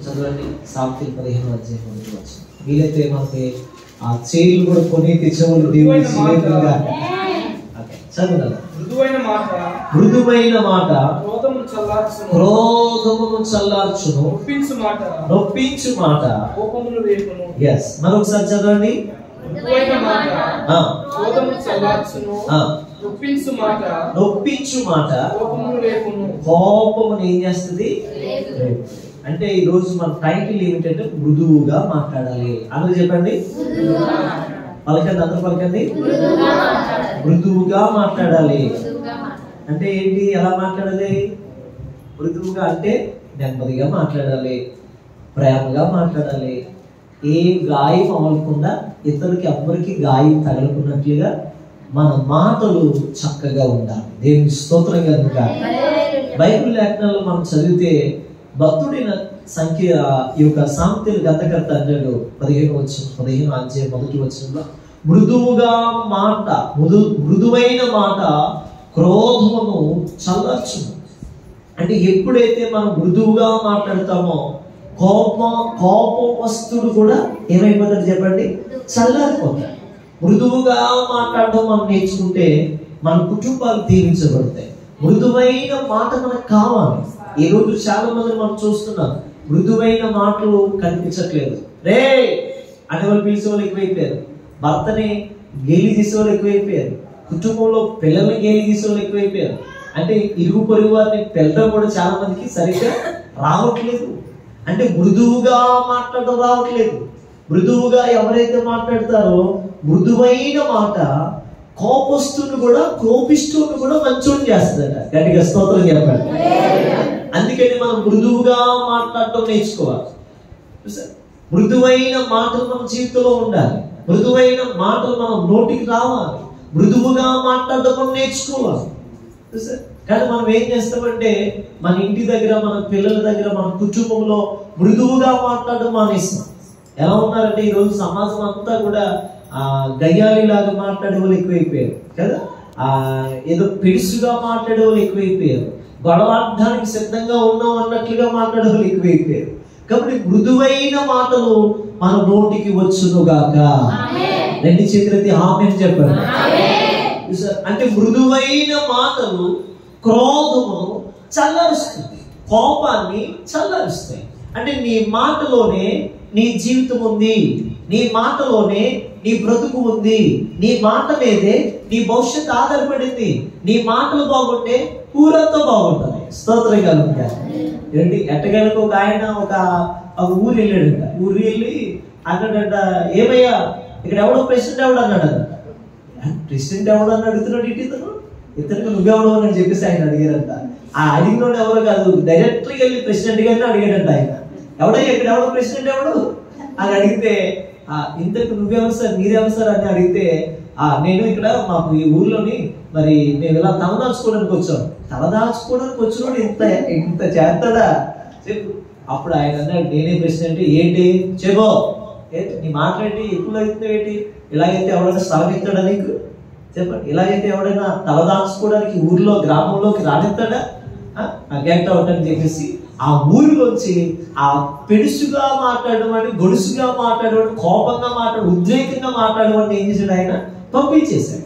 చదవండి సామెతలు 15వ అధ్యాయం 1వ వచనం. వీలైతే మనకి ఆ చైర్లు కూడా కొని తెచ్చేవాళ్ళు దేవుని సేవకులుగా. చదవండి. మృదువైన మాట క్రోధమును చల్లార్చును, నొప్పించు మాట కోపమును రేపును. yes మరొకసారి చదవండి. నొప్పించు మాట కోపమును ఏం చేస్తుంది? అంటే ఈ రోజు మన టైటిల్ ఏమిటంటే మృదువుగా మాట్లాడాలి. అందరూ చెప్పండి, పలకండి, అందరూ పలకండి. మృదువుగా మాట్లాడాలి అంటే ఏంటి? ఎలా మాట్లాడాలి? మృదువుగా అంటే నెమ్మదిగా మాట్లాడాలి, ప్రేమగా మాట్లాడాలి, ఏ గాయం అవ్వకుండా ఇతరులకి ఎవ్వరికి గాయం తగలకున్నట్లుగా మన మాటలు చక్కగా ఉండాలి. దేవుని స్తోత్రం కనుక బైబిల్ లేఖనాల్లో మనం చదివితే భక్తుడైన సంఖ్య ఈ యొక్క సామెతలు గ్రంథకర్త అంటాడు 15 అధ్యాయం 1వ వచనంలో మృదువైన మాట క్రోధమును చల్లార్చును. అంటే ఎప్పుడైతే మనం మృదువుగా మాట్లాడతామో కోపవస్తుడు కూడా ఏమైపోతాడు చెప్పండి? చల్లారిపోతాడు. మృదువుగా మాట్లాడడం మనం నేర్చుకుంటే మన కుటుంబాలు దీవించబడతాయి. మృదువైన మాట మనకు కావాలి. ఈ రోజు చాలా మంది మనం చూస్తున్నాం, మృదువైన మాటలు కనిపించట్లేదు. రే అంటే వాళ్ళు పిలిచే వాళ్ళు ఎక్కువైపోయారు, భర్తని గేలి తీసే వాళ్ళు ఎక్కువైపోయారు, కుటుంబంలో పిల్లల్ని గేలి తీసే వాళ్ళు ఎక్కువైపోయారు. అంటే ఇరుగు పొరుగు వారిని పిల్లలు కూడా చాలా మందికి సరిగ్గా రావట్లేదు. అంటే మృదువుగా మాట్లాడడం రావట్లేదు. మృదువుగా ఎవరైతే మాట్లాడతారో మృదువైన మాట కోపిస్తుని కూడా మంచోడు చేస్తుందట. గట్టిగా స్తోత్రం చెప్పండి. అందుకని మనం మృదువుగా మాట్లాడటం నేర్చుకోవాలి. మృదువైన మాటలు మన జీవితంలో ఉండాలి. మృదువైన మాటలు మనం నోటికి రావాలి. మృదువుగా మాట్లాడటం మనం నేర్చుకోవాలి. కానీ మనం ఏం చేస్తామంటే మన ఇంటి దగ్గర, మన పిల్లల దగ్గర, మన కుటుంబంలో మృదువుగా మాట్లాడడం మానేస్తాం. ఎలా ఉన్నారంటే ఈరోజు సమాజం అంతా కూడా గయ్యాలిలాగా మాట్లాడే వాళ్ళు ఎక్కువైపోయారు కదా. ఏదో పిడుసుగా మాట్లాడే వాళ్ళు ఎక్కువైపోయారు. గొడవాడడానికి సిద్ధంగా ఉన్నాం అన్నట్లుగా మాట్లాడే వాళ్ళు ఎక్కువైపోయారు. కాబట్టి మృదువైన మాటలు మన నోటికి వచ్చునుగాక. రెండు చేతులెత్తి ఆమేన్ చెప్పండి. అంటే మృదువైన మాటలు క్రోధమును చల్లారుస్తుంది, కోపాన్ని చల్లారుస్తాయి. అంటే నీ మాటలోనే నీ జీవితం ఉంది, నీ మాటలోనే నీ బ్రతుకు ఉంది, నీ మాట మీదే నీ భవిష్యత్తు ఆధారపడింది. నీ మాటలు బాగుంటే ఊరంతా బాగుంటుంది. స్తోత్రం కలుగుతా. ఏంటి ఎట్టగలకు ఒక ఆయన ఒక ఊరు వెళ్ళాడంట. ఊరు వెళ్ళి అన్నాడంట, ఏమయ్యా ఇక్కడ ఎవడో ప్రెసిడెంట్ ఎవడు అన్నాడు. ప్రెసిడెంట్ ఎవడు అని అడుగుతున్నాడు. ఇతనికి నువ్వెవడో అని చెప్పేసి ఆయన అడిగారంట. ఆ అడిగినోడు ఎవరో కాదు, డైరెక్ట్గా వెళ్ళి ప్రెసిడెంట్ గారిని అడిగాడంట. ఆయన ఎవడయ్యా ఇక్కడ ఎవడో ప్రెసిడెంట్ ఎవడు అని అడిగితే, ఇంతకు నువ్వెవరు సార్, మీరెవరు సార్ అని అడిగితే, నేను ఇక్కడ మాకు ఈ ఊర్లోని మరి మేము ఇలా తలదాచుకోవడానికి వచ్చాం. తలదాచుకోవడానికి వచ్చినోడు ఇంత చేస్తాడా చెప్పు. అప్పుడు ఆయన అన్నాడు, నేనే ప్రెసిడెంట్. ఏంటి చెప్పో, నీ మాట్లాడి ఎక్కువ అవుతుంది ఏంటి? ఇలాగైతే ఎవడైనా స్థలం ఇస్తాడా నీకు? చెప్పండి. ఇలాగైతే ఎవడైనా తలదాచుకోవడానికి ఊర్లో గ్రామంలోకి రానిస్తాడా? గెట్ అవుట్ అని చెప్పేసి ఆ ఊరిలోంచి ఆ పెడుసుగా మాట్లాడడం, గొడుసుగా మాట్లాడడం, కోపంగా మాట్లాడడం, ఉద్రేకంగా మాట్లాడడం ఏం చేశాడు? ఆయన పంపించేశాడు.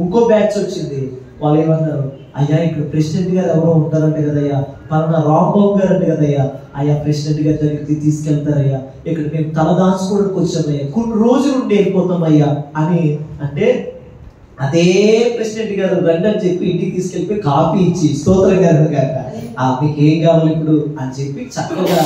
ఇంకో బ్యాచ్ వచ్చింది. వాళ్ళు ఏమన్నారు, అయ్యా ఇక్కడ ప్రెసిడెంట్ గారు ఎవరో ఉంటారంట కదయ్యా, పలానా రాంబాబు గారు అంటే కదయ్యా, అయ్యా ప్రెసిడెంట్ గారి దగ్గరికి తీసుకెళ్తారయ్యా, ఇక్కడ మేము తలదాచుకోవడానికి వచ్చామయ్యా, కొన్ని రోజులు ఉండి వెళ్ళిపోతామయ్యా అని అంటే, అదే ప్రెసిడెంట్ గారు రండి అని చెప్పి ఇంటికి తీసుకెళ్ళిపోయి కాఫీ ఇచ్చి, స్తోత్రం గారు కాక మీకు ఏం కావాలి ఇప్పుడు అని చెప్పి చక్కగా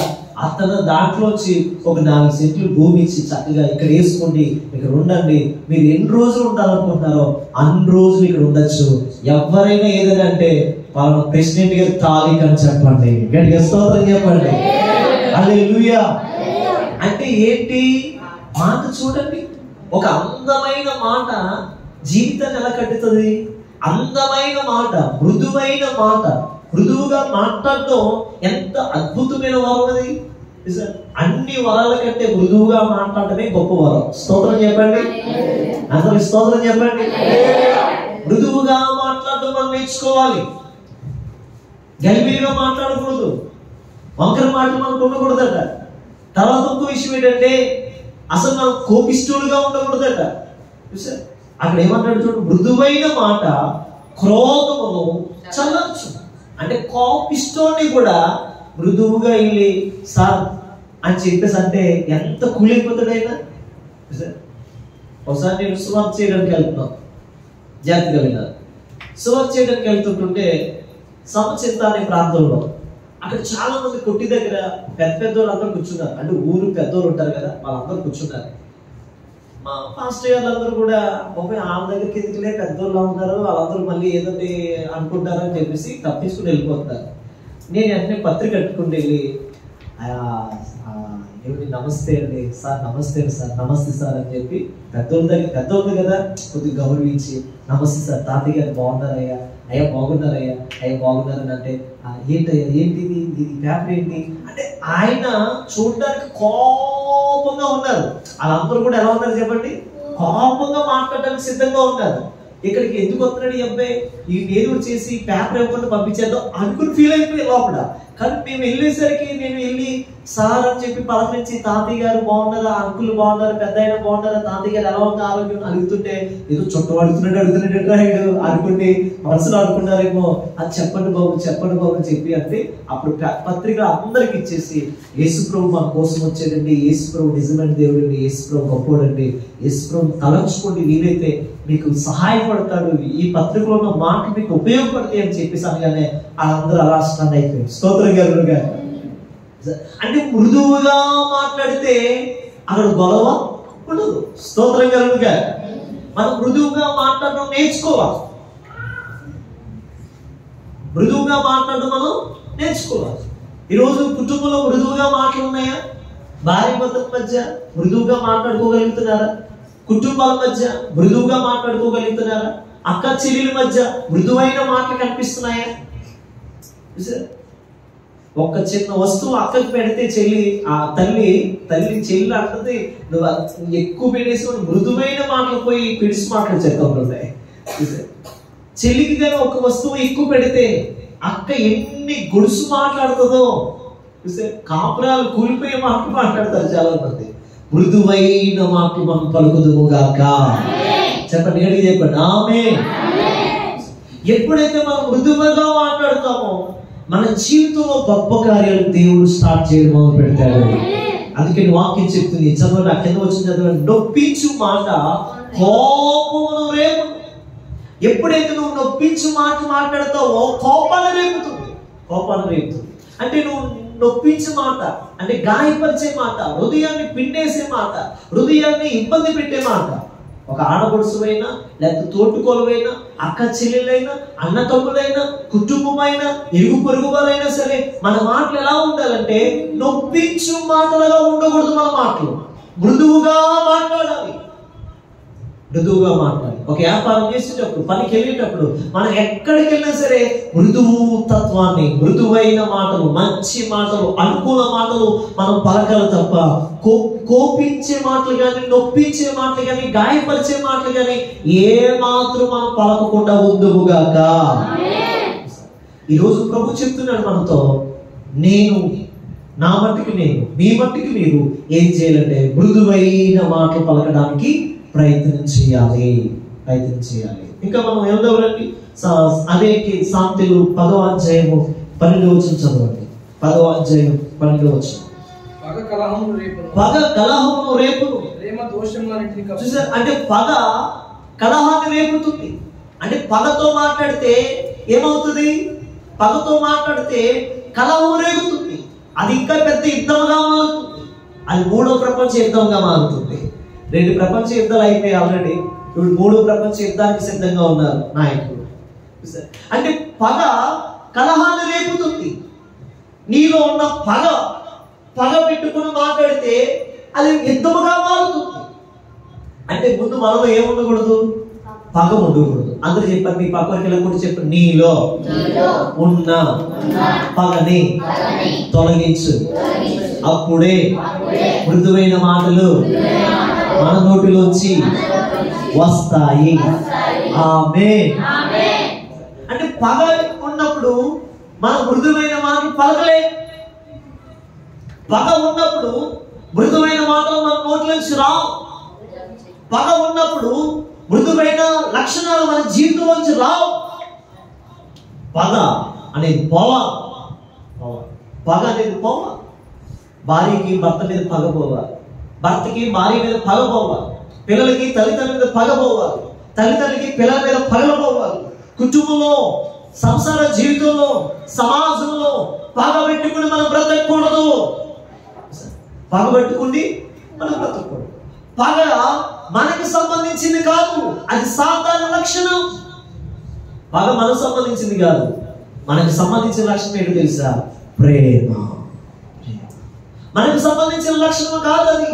అతను దాంట్లోంచి ఒక 4 సెంట్లు భూమి ఇచ్చి చక్కగా ఇక్కడ వేసుకోండి, ఇక్కడ ఉండండి, మీరు ఎన్ని రోజులు ఉండాలనుకుంటున్నారో అన్ని రోజులు ఇక్కడ ఉండొచ్చు. ఎవరైనా ఏదైనా అంటే వాళ్ళ ప్రెసిడెంట్ గారు తాలిక్ అని చెప్పండి. గట్టిగా స్తోత్రం చెప్పండి. హల్లెలూయా. అంటే ఏంటి? మాట చూడండి, ఒక అందమైన మాట జీవితాన్ని ఎలా కట్టుతుంది? అందమైన మాట, మృదువైన మాట. మృదువుగా మాట్లాడటం ఎంత అద్భుతమైన వరం అది. అన్ని వరాల కంటే మృదువుగా మాట్లాడటమే గొప్ప వరం. స్తోత్రం చెప్పండి. అందరికి స్తోత్రం చెప్పండి. మృదువుగా మాట్లాడటం మనం నేర్చుకోవాలి. గలిబిలిగా మాట్లాడకూడదు. వంకర మాటలు మనకు ఉండకూడదట. తర్వాత ఇంకో విషయం ఏంటంటే అసలు మనం కోపిష్ఠులుగా ఉండకూడదట. చూసారు అక్కడ ఏమంటాడు చూడు, మృదువైన మాట క్రోధమును చల్లచ్చు. అంటే కోపిష్ఠుని కూడా మృదువుగా వెళ్ళి సార్ అని చెప్పేసి అంటే ఎంత కూలిపోతాడైనా. ఒకసారి నేను సువార్త చేయడానికి వెళ్తున్నాను, జాగ్రత్తగా విన్నాను. సువార్త చేయడానికి వెళ్తుంటుంటే సమచింత అనే ప్రాంతంలో అక్కడ చాలా మంది కొట్టి దగ్గర పెద్ద పెద్దోళ్ళు అందరూ కూర్చున్నారు. అంటే ఊరు పెద్దోళ్ళు ఉంటారు కదా, వాళ్ళందరూ కూర్చున్నారు. మా పాస్టర్ గారు కూడా వాళ్ళ దగ్గరికి ఎందుకులే పెద్దోళ్ళు ఉన్నారు, వాళ్ళందరూ మళ్ళీ ఏదో అనుకుంటారు అని చెప్పేసి తప్పించుకుని వెళ్ళిపోతున్నారు. నేను వెంటనే పత్రిక కట్టుకుని వెళ్ళి ఏమిటి నమస్తే అండి సార్, నమస్తే అండి సార్, నమస్తే సార్ అని చెప్పి పెద్దోళ్ళు కదా కొద్దిగా గౌరవించి నమస్తే సార్, తాతయ్య గారు బాగున్నారయ్యా, అయ్యా బాగున్నారయ్యా, అయ్యా బాగున్నారని అంటే ఏంటయ్యా ఏంటిది ఇది పేపర్ ఏంటి అంటే ఆయన చూడడానికి కోపంగా ఉన్నారు. వాళ్ళందరూ కూడా ఎలా ఉన్నారు చెప్పండి, కోపంగా మాట్లాడడానికి సిద్ధంగా ఉన్నారు. ఇక్కడికి ఎందుకు వస్తున్నాడు ఈ అబ్బాయి, ఈ ఏదో చేసి పేపర్ ఇవ్వకుండా పంపించేద్దాం అనుకుని ఫీల్ అయిపోయి లోపల. కానీ మేము వెళ్ళేసరికి నేను వెళ్ళి సార్ అని చెప్పి పలకరించి తాతయ్య గారు బాగున్నారా, అంకుల్ బాగున్నారా, పెద్ద అయినా బాగున్నారా, తాతయ్య గారు ఎలా ఉంది ఆరోగ్యం అడుగుతుంటే ఏదో చుట్టూ అడుగుతున్నాడు అనుకుంటే మనసులో అనుకున్నారేమో, అది చెప్పండి బాబు అని చెప్పి అంటే అప్పుడు పత్రిక అందరికి ఇచ్చేసి యేసుప్రభు మన కోసం వచ్చాడండి, యేసుప్రభు నిజమైన దేవుడు అండి, యేసుప్రభు గొప్పోడండి, యేసుప్రభు తలంచుకోండి, వీలైతే మీకు సహాయపడతాడు, ఈ పత్రికలో ఉన్న మాటలు మీకు ఉపయోగపడతాయి అని చెప్పేసి అనగానే వాళ్ళందరూ అలా స్టాండ్ అయిపోయింది. స్తోత్రం గారు. అంటే మృదువుగా మాట్లాడితే అక్కడ గొడవ ఉండదు. స్తోత్రం గారుగా మనం మృదువుగా మాట్లాడడం నేర్చుకోవాలి. మృదువుగా మాట్లాడడం మనం నేర్చుకోవాలి. ఈరోజు కుటుంబంలో మృదువుగా మాటలు ఉన్నాయా? భార్య భర్తల మధ్య మృదువుగా మాట్లాడుకోగలుగుతున్నారా? కుటుంబాల మధ్య మృదువుగా మాట్లాడుకోగలుగుతున్నారా? అక్క చెల్లెల మధ్య మృదువైన మాటలు కనిపిస్తున్నాయా? ఒక చిన్న వస్తువు అక్కకి పెడితే తల్లి చెల్లి అంటది నువ్వు ఎక్కువ పెట్టేసి మృదువైన మాటలు పోయి పిడిసి మాటలు చెప్తుంటాయి. చెల్లికి కానీ ఒక వస్తువు ఎక్కువ పెడితే అక్క ఎన్ని గొడుసు మాట్లాడుతుందో. కాపురాలు కూలిపోయే మాటలు మాట్లాడతారు చాలా మంది. మృదువైన మాటలు మనం పలుకుదుముగాక. చెప్పండి, గట్టిగా చెప్పండి ఆమేన్. ఎప్పుడైతే మనం మృదువుగా మాట్లాడుతామో మన జీవితంలో గొప్ప కార్యాలు దేవుడు స్టార్ట్ చేయడం మొదలు పెడతాడు. అందుకే వాక్యం చెప్తుంది, చదవండి, కింద వచ్చిన చదవండి, నొప్పించు మాట కోపమును రేపు. ఎప్పుడైతే నువ్వు నొప్పించు మాట మాట్లాడతావో కోపాన్ని రేపుతుంది. అంటే నువ్వు నొప్పించే మాట అంటే గాయపరిచే మాట, హృదయాన్ని పిండేసే మాట, హృదయాన్ని ఇబ్బంది పెట్టే మాట. ఒక ఆడపడుచువైనా లేకపోతే తోటుకోలవైనా అక్క చెల్లెలైనా అన్న తమ్ములైనా కుటుంబమైనా ఇరుగు పొరుగు వారైనా సరే మన మాటలు ఎలా ఉండాలంటే నొప్పించు మాటలుగా ఉండకూడదు. మన మాటలు మృదువుగా మాట్లాడాలి. ఒక వ్యాపారం చేసేటప్పుడు, పనికి వెళ్ళేటప్పుడు, మనం ఎక్కడికి వెళ్ళినా సరే మృదువు తత్వాన్ని, మృదువైన మాటలు, మంచి మాటలు, అనుకూల మాటలు మనం పలకాలి తప్ప కోపించే మాటలు కానీ, నొప్పించే మాటలు కానీ, గాయపరిచే మాటలు కానీ ఏ మాత్రం మనం పలకకుండా ఉందువుగాక. ఈరోజు ప్రభు చెప్తున్నాడు మనతో, నా మట్టుకు నేను, మీ మట్టుకు మీరు ఏం చేయాలంటే మృదువైన మాటలు పలకడానికి ప్రయత్నం చేయాలి. ఇంకా మనం వెళ్దామండి. అదే సామెతలు 10వ అధ్యాయము 12వ వచనం చదవండి. 10వ అధ్యాయం 12వ వచనం. పగ కలహమును రేపును. చూసారు, అంటే పగ కలహాన్ని రేపుతుంది. అంటే పగతో మాట్లాడితే ఏమవుతుంది? పగతో మాట్లాడితే కలహం రేగుతుంది. అది ఇంకా పెద్ద యుద్ధంగా మారుతుంది. అది 3వ ప్రపంచ యుద్ధంగా మారుతుంది. 2 ప్రపంచ యుద్ధాలు అయిపోయి ఆల్రెడీ. ఇప్పుడు 3వ ప్రపంచ యుద్ధానికి సిద్ధంగా ఉన్నారు నాయకులు. అంటే పగ కలహాన్ని రేపుతుంది. నీలో ఉన్న పగ పెట్టుకుని మాట్లాడితే అది యుద్ధముగా మారుతుంది. అంటే ముందు మనలో ఏముండకూడదు? పగ ఉండకూడదు. అందరూ చెప్పారు, మీ పక్కకి కూడా చెప్పండి, నీలో ఉన్న పగని తొలగించు, అప్పుడే మృదువైన మాటలు మన నోటిలోంచి వస్తాయి. ఆమేన్. అంటే పగ ఉన్నప్పుడు మన మృదువైన మాటలు పలకలే. పగ ఉన్నప్పుడు మృదువైన మాటలు మన నోట్ల నుంచి రావు. పగ ఉన్నప్పుడు మృదువైన లక్షణాలు మన జీవితంలోంచి రావు. పగ అనేది పోవాలి. పగ అనేది పోవాలి. భార్యకి భర్త మీద పగ పోవాలి, భర్తకి భార్య మీద పగ పోవాలి, పిల్లలకి తల్లిదండ్రుల మీద పగ పోవాలి, తల్లిదండ్రులకి పిల్లల మీద పగ పోవాలి. కుటుంబంలో, సంసార జీవితంలో, సమాజంలో పగ పెట్టుకుని మనం బ్రతకూడదు. పగ పెట్టుకుని మనం బ్రతకూడదు. పగ మనకి సంబంధించింది కాదు, అది సాధారణ లక్షణం. పగ మనకు సంబంధించింది కాదు. మనకి సంబంధించిన లక్షణం ఏంటో తెలుసా? ప్రేమ. మనకు సంబంధించిన లక్షణం కాదు అది.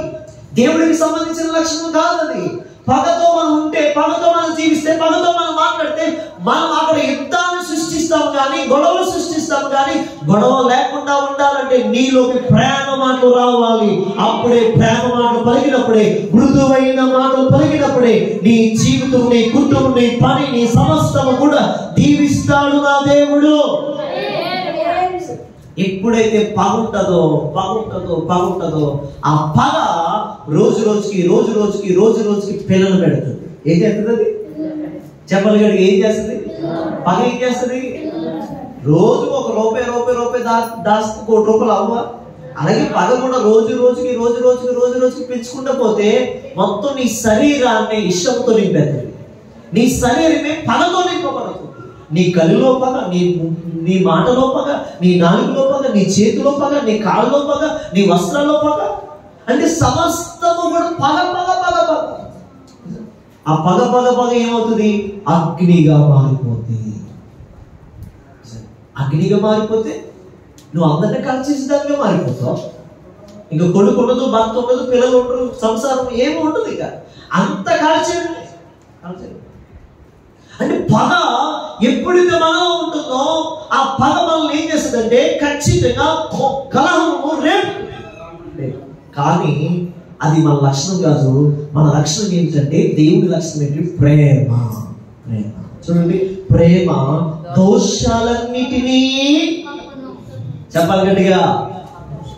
దేవుడికి సంబంధించిన లక్షణం కాదు అది. పగతో మనం ఉంటే, పగతో మనం జీవిస్తే, పగతో మనం మాట్లాడితే మనం అక్కడ యుద్ధాన్ని సృష్టిస్తాం కానీ, గొడవలు సృష్టిస్తాం కానీ, గొడవ లేకుండా ఉండాలంటే నీలోకి ప్రేమ మాటలు రావాలి. అప్పుడే ప్రేమ మాటలు పలికినప్పుడే, మృదువైన మాటలు పలికినప్పుడే నీ జీవితం, నీ కుటుంబం, నీ పని, నీ సమస్తము కూడా దీవిస్తాడు నా దేవుడు. ఎప్పుడైతే పగ ఉంటుందో ఆ పగ రోజు రోజుకి పిల్లలు పెడుతుంది. ఏం చేస్తుంది అది? చెప్పలు గడికి ఏం చేస్తుంది? పగ ఏం చేస్తుంది? రోజు ఒక రూపాయి దాస్తే ₹1 అవ్వ. అలాగే పగ కూడా రోజుకి పెంచుకుంటూ పోతే మొత్తం నీ శరీరాన్ని ఇష్టంతో నింపేస్తుంది. నీ శరీరమే పగతో నింపబడుతుంది. నీ కళ్ళలో పగ, నీ మాటలో పగ, నీ నాలుగులో పగ, నీ చేతిలో పగ, నీ కాళ్ళలో పగ, నీ వస్త్రాల్లో పగ, అంటే సమస్తము కూడా పగ. ఆ పగ ఏమవుతుంది? అగ్నిగా మారిపోతుంది. అగ్నిగా మారిపోతే నువ్వు అందరినీ కలిసి దానిగా మారిపోతావు. ఇంకా కొడుకు ఉండదు, భర్త ఉండదు, పిల్లలు ఉండరు, సంసారం ఏమి ఉండదు. ఇక అంత కాల్చేది. అంటే పగ ఎప్పుడైతే మనలో ఉంటుందో ఆ పగ మనల్ని ఏం చేస్తుందంటే ఖచ్చితంగా కలహము రేపు. కానీ అది మన లక్షణం కాదు. మన లక్షణం ఏంటంటే, దేవుడి లక్షణం ఏంటి? ప్రేమ. చూడండి, ప్రేమ దోషాలన్నిటినీ, చెప్పాలి గట్టిగా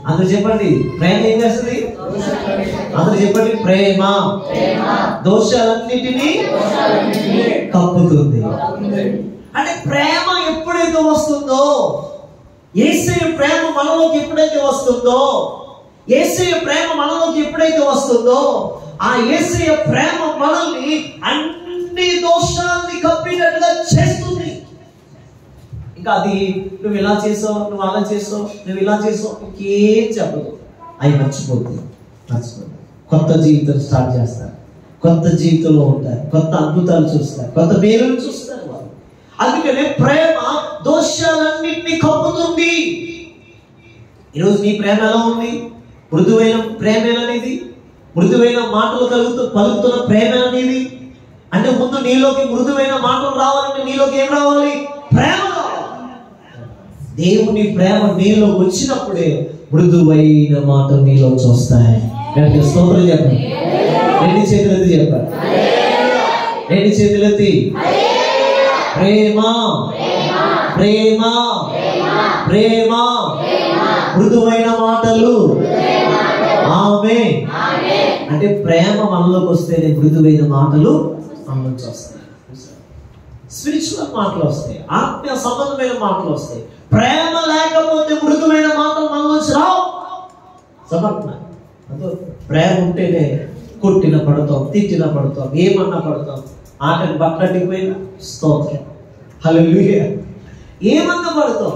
అందరూ చెప్పండి, ప్రేమ ఏం చేస్తుంది? అందరూ చెప్పండి, ప్రేమ దోషాలన్నిటినీ కప్పుతుంది. అంటే ప్రేమ ఎప్పుడైతే వస్తుందో, యేసయ్య ప్రేమ మనలోకి ఎప్పుడైతే వస్తుందో, యేసయ్య ప్రేమ మనలోకి ఎప్పుడైతే వస్తుందో, ఆ యేసయ్య ప్రేమ మనల్ని అన్ని దోషాలని కప్పినట్టుగా చేస్తుంది. ఇంకా అది నువ్వు ఇలా చేసావు, నువ్వు అలా చేసావు, నువ్వు ఇలా చేసావు ఇంకేం చెప్పదు. అవి మర్చిపోతుంది. కొత్త జీవితం స్టార్ట్ చేస్తారు, కొత్త జీవితంలో ఉంటారు, కొత్త అద్భుతాలు చూస్తారు, కొత్త మేలులు చూస్తారు వాళ్ళు. అందుకనే ప్రేమ దోషాలన్నింటినీ కప్పుతుంది. ఈరోజు నీ ప్రేమ ఎలా ఉంది? మృదువైన ప్రేమేననేది, మృదువైన మాటలు పలుకుతున్న ప్రేమేననేది. అంటే ముందు నీలోకి మృదువైన మాటలు రావాలంటే నీలోకి ఏం రావాలి? ప్రేమ రావాలి. దేవుని ప్రేమ నీలో వచ్చినప్పుడే మృదువైన మాటలు నీలో వస్తాయి. స్తోత్రం చెప్పండి. రెండు చేతులెత్తి చెప్పండి. రెండు చేతులెత్తి ప్రేమ ప్రేమ ప్రేమ మృదువైన మాటలు. ఆమేన్. అంటే ప్రేమ మనలోకి వస్తేనే మృదువైన మాటలు మనలోకి వస్తాయి. స్పిరిచువల్ మాటలు వస్తాయి, ఆత్మీయ సంబంధమైన మాటలు వస్తాయి. ప్రేమ లేకపోతే మృదువైన మాటలు మనలోంచి రావు. సమర్పణ. ప్రేమ ఉంటేనే కొట్టిన పడతాం, తిట్టిన పడతాం, ఏమన్నా పడతాం. ఆటకి బట్టటికి పోయిన స్తోత్రం, హల్లెలూయా. ఏమన్నా పడతాం.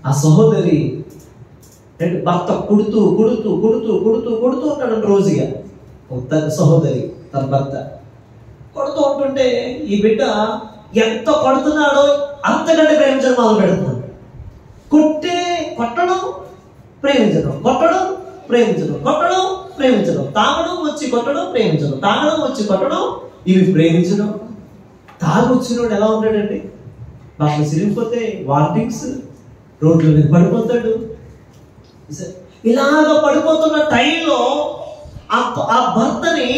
ఆ సహోదరి భర్త కుడుతూ ఉంటాడు రోజుగా. తన సహోదరి తన భర్త కొడుతూ ఉంటుంటే ఈ బిడ్డ ఎంత కొడుతున్నాడో అంతకంటే ప్రేమించడం మొదలు పెడుతున్నాడు. కొట్టడం ప్రేమించడం, కొట్టడం ప్రేమించడం, కొట్టడం ప్రేమించడం, తాగడం వచ్చి కొట్టడం ప్రేమించడం, తాగడం వచ్చి కొట్టడం, ఇవి ప్రేమించడం. తాగొచ్చినోడు ఎలా ఉంటాడండి? బాగా సిరిగిపోతే వార్నింగ్స్, రోడ్ల మీద పడిపోతాడు. ఇలాగ పడిపోతున్న టైంలో ఆ భర్తని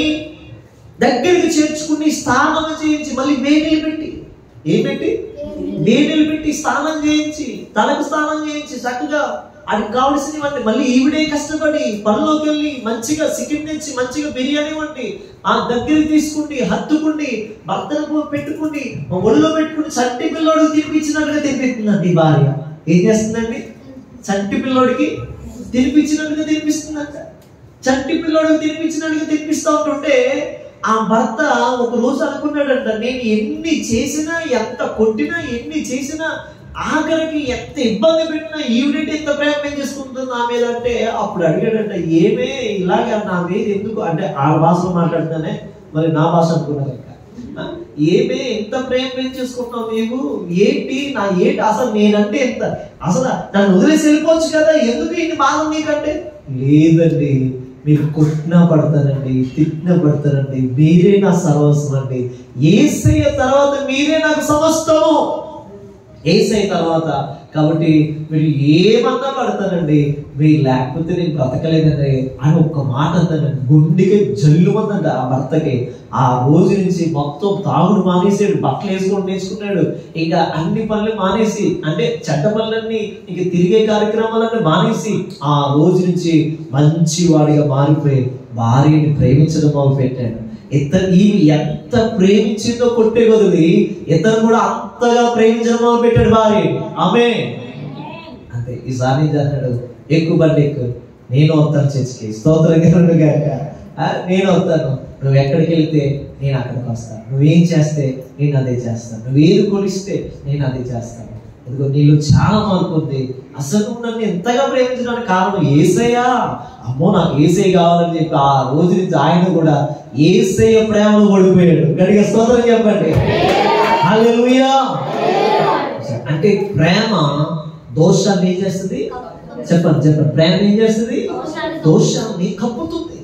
దగ్గరికి చేర్చుకుని స్నానం చేయించి మళ్ళీ వేడిలు పెట్టి, ఏం పెట్టి వేడిలు పెట్టి స్నానం చేయించి, తలకు స్నానం చేయించి చక్కగా అది కావలసినవన్నీ మళ్ళీ ఈవిడే కష్టపడి పనిలోకి వెళ్ళి మంచిగా చికెన్ తెచ్చి మంచిగా బిర్యానీ వండి ఆ దగ్గరికి తీసుకుండి హత్తుకుండి భర్తను పెట్టుకుని ఒళ్ళో పెట్టుకుని చంటి పిల్లోడికి తినిపించినట్టుగా తినిపిస్తుందండి ఈ భార్య. ఏం చేస్తుందండి? చంటి పిల్లోడికి తినిపించినట్టుగా తినిపిస్తుందంట. చంటి పిల్లోడికి తినిపించినట్టుగా తినిపిస్తూ ఉంటుంటే ఆ భర్త ఒక రోజు అనుకున్నాడంట, నేను ఎన్ని చేసినా, ఎంత కొట్టినా, ఎన్ని చేసినా, ఆఖరికి ఎంత ఇబ్బంది పెట్టినా ఈవిడేంటి ఎంత ప్రేమ చేసుకుంటుంది నా మీద అంటే, అప్పుడు అడిగాడంట, ఏమే ఇలాగే నా మీద ఎందుకు అంటే ఆ భాషలో మాట్లాడుతానే మరి నా భాష అనుకున్నాను, ఏమే ఎంత ప్రేమ చేసుకుంటున్నావు నీవు, ఏంటి నా ఏంటి అసలు నేనంటే ఎంత, అసలు నన్ను వదిలేసి వెళ్ళిపోవచ్చు కదా, ఎందుకు ఇన్ని బాధ నీకంటే, లేదండి మీరు కొట్టినా పడతానండి, తిట్టినా పడతానండి, మీరే నా సర్వస్వం అండి, యేసయ్య తర్వాత మీరే నాకు సమస్తము, యేసయ్య తర్వాత కాబట్టి మీరు ఏమన్నా పడతానండి, మీరు లేకపోతే నేను బ్రతకలేదండి అని ఒక్క మాట అంటానండి. గుండెకి జల్లుమందండి ఆ భర్తకి. ఆ రోజు నుంచి మొత్తం తాగుడు మానేసాడు, బట్టలు వేసుకోవడం నేర్చుకున్నాడు, ఇంకా అన్ని పనులు మానేసి, అంటే చెడ్డ పనులన్నీ ఇంక తిరిగే కార్యక్రమాలన్నీ మానేసి ఆ రోజు నుంచి మంచి వాడిగా మారిపోయి భార్యని ప్రేమించడం మొదలు పెట్టాడు. ఈమె ఎంత ప్రేమించిందో కొట్టే వదిలి ఇతను కూడా అంతగా ప్రేమించడం మొదలు పెట్టాడు భార్య. ఆమె అంతే. ఈసారి అన్నాడు, ఎక్కువ బండి ఎక్కువ, నేను వస్తాను చర్చికి, స్తోత్రం గాక, నేను వస్తాను, నువ్వు ఎక్కడికి వెళ్తే నేను అక్కడికి వస్తాను, నువ్వేం చేస్తే నేను అదే చేస్తాను, నువ్వేది కొలిస్తే నేను అదే చేస్తాను, ఇదిగో నీళ్ళు చాలా మార్పు ఉంది, అసలు నన్ను ఎంతగా ప్రేమించడానికి కారణం యేసయ్యా, అమ్మో నాకు యేసయ్య కావాలని చెప్పి ఆ రోజు నుంచి ఆయన కూడా యేసయ్య ప్రేమలో పడిపోయాడు. గట్టిగా స్తోత్రం చెప్పండి, హల్లెలూయా. అంటే ప్రేమ దోషాన్ని ఏం చేస్తుంది చెప్పండి, ప్రేమ ఏం చేస్తుంది? దోషాన్ని కప్పుతుంది.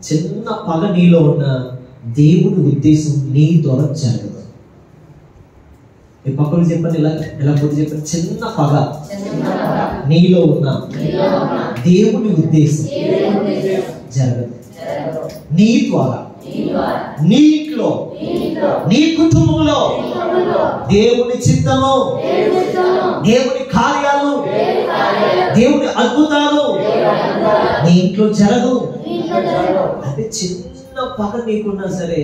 చిన్న పగ నీలో ఉన్న దేవుని ఉద్దేశం నీ ద్వారా జరగదు. ఈ పక్కన చెప్పండి, ఇలా కొద్ది చెప్పండి, చిన్న పగ నీలో ఉన్న దేవుని ఉద్దేశం జరగదు. నీ ద్వారా, నీ ఇంట్లో, నీ కుటుంబంలో దేవుని చిత్తము, దేవుని కార్యాలు, దేవుని అద్భుతాలు నీ ఇంట్లో జరగదు. అంటే చిన్న పగ నీకున్నా సరే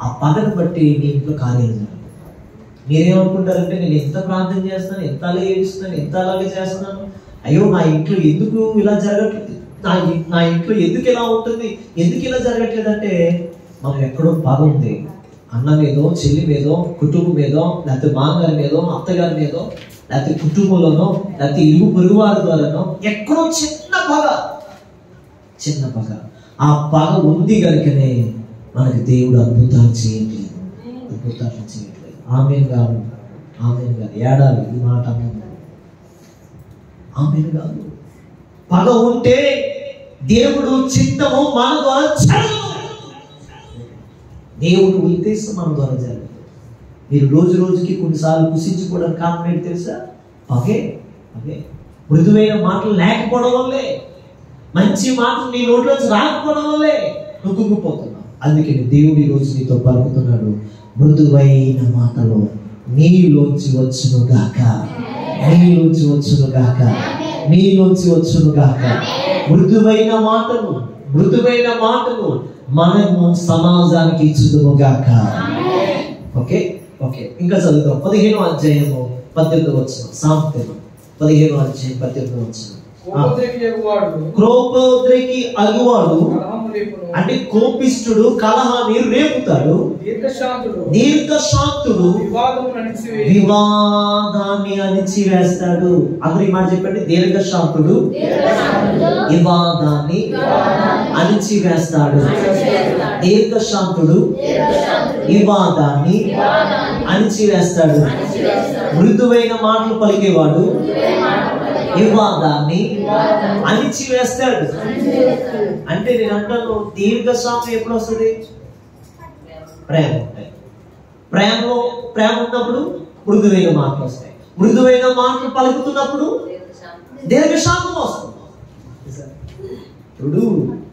ఆ పగను బట్టి నీ ఇంట్లో కార్యాలు జరగదు. మీరేమనుకుంటారంటే నేను ఎంత ప్రార్థన చేస్తున్నాను, ఎంత అలాగే ఏడుస్తున్నాను, ఎంత అలాగే చేస్తున్నాను, అయ్యో నా ఇంట్లో ఎందుకు ఇలా జరగట్లేదు, నా ఇంట్లో ఎందుకు ఇలా ఉంటుంది, ఎందుకు ఇలా జరగట్లేదు అంటే మనం ఎక్కడో పగ ఉంది. అన్న మీదో, చెల్లి మీదో, కుటుంబం మీదో, లేకపోతే మామగారి మీదో, అత్తగారి మీదో, లేకపోతే కుటుంబంలోనో, లేకపోతే ఇరుగు పొరుగు వారి ద్వారానో ఎక్కడో చిన్న పగ. ఆ పగ ఉంది కనుకనే మనకి దేవుడు అద్భుతాలు చేయట్లేదు. ఆమేన్ కాదు ఏడాది ఈ మాట ఆమేన్ కాదు. పగ ఉంటే దేవుడు చిత్తము మన ద్వారా జరగదు, దేవుడు ఉద్దేశం మన ద్వారా జరగదు. మీరు రోజు రోజుకి కొన్నిసార్లు కుసించుకోవడానికి కారణం ఏంటి తెలుసా? పగే. మృదువైన మాటలు లేకపోవడం వల్లే, మంచి మాటలు నీ నోట్లోంచి రాకపోవడం వల్లే నువ్వు కుంగిపోతున్నావు. అందుకే దేవుడు ఈ రోజు నీతో పలుకుతున్నాడు, మృదువైన మాటలు నీలోంచి వచ్చును గాక, నీలోంచి వచ్చును గాక, నీలోంచి వచ్చును గాక. మృదువైన మాటలు మనము సమాజానికి ఇచ్చుదుము గాక. ఓకే ఇంకా చదువుతాం. 15వ అధ్యాయము 18వ వచనం, సామెతలు 15వ అధ్యాయం 18వ వచనం. క్రోపోద్రేకి అగువాడు అంటే కోపిష్ఠుడు కలహాన్ని రేపుతాడు, దీర్ఘశాంతుడు వివాదాన్ని అణిచివేస్తాడు. అందరూ ఈ మాట చెప్పండి, దీర్ఘశాంతుడు వివాదాన్ని అణిచివేస్తాడు. దీర్ఘశాంతుడు వివాదాన్ని అణిచివేస్తాడు. మృదువైన మాటలు పలికేవాడు వివాదాన్ని అణిచివేస్తాడు. అంటే నేను అంటాను, దీర్ఘశాంతం ఎప్పుడు వస్తుంది? ప్రేమ ఉంటాయి. ప్రేమ ఉన్నప్పుడు మృదువైన మాటలు వస్తాయి. మృదువైన మాటలు పలుకుతున్నప్పుడు దీర్ఘశాంతం వస్తుంది. ఇప్పుడు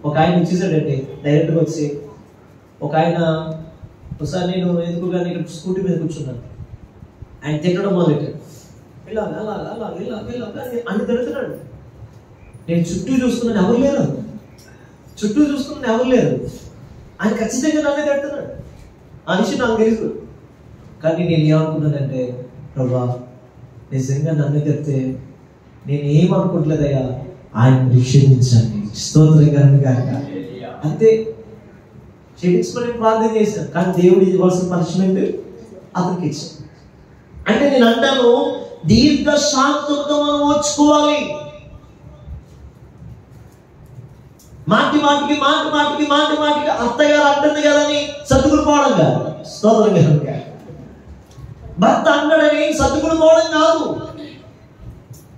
ఒక ఆయన వచ్చేసాడండి, డైరెక్ట్గా వచ్చి ఒక ఆయన ఒకసారి నేను ఎందుకు కానీ ఇక్కడ స్కూటీ మీద కూర్చున్నాను, ఆయన తిట్టడం మొదలెట్టాడు. ఇలాగా అలాగా అలాగా ఇలాగా ఇలాగా అన్ని తిడుతున్నాడు. నేను చుట్టూ చూసుకున్నాను, ఎవరు లేరు. చుట్టూ చూసుకున్నాను, ఎవరు లేరు. ఆయన ఖచ్చితంగా నన్నే తిడుతున్నాడు. ఆ విషయం నాకు తెలుసు. కానీ నేను ఏమనుకున్నానంటే, ప్రభా నిజంగా నన్ను తిడితే నేను ఏమనుకోవట్లేదయ్యా, ఆయన క్షమించండి, స్తోత్రం గాక అంతే. క్షమించమని ప్రార్థన చేశాను. కానీ దేవుడు ఇవ్వాల్సిన పనిష్మెంట్ అతనికి ఇచ్చాను. అంటే నేను అంటాను, దీర్ఘశాంతంతో మనం ఓర్చుకోవాలి. మాటి మాటికి అత్తగారు అంటుంది కదని సర్దుకుని పోవడం కాదు. స్తోత్రం కనుక భర్త అన్నాడని సర్దుకుని పోవడం కాదు.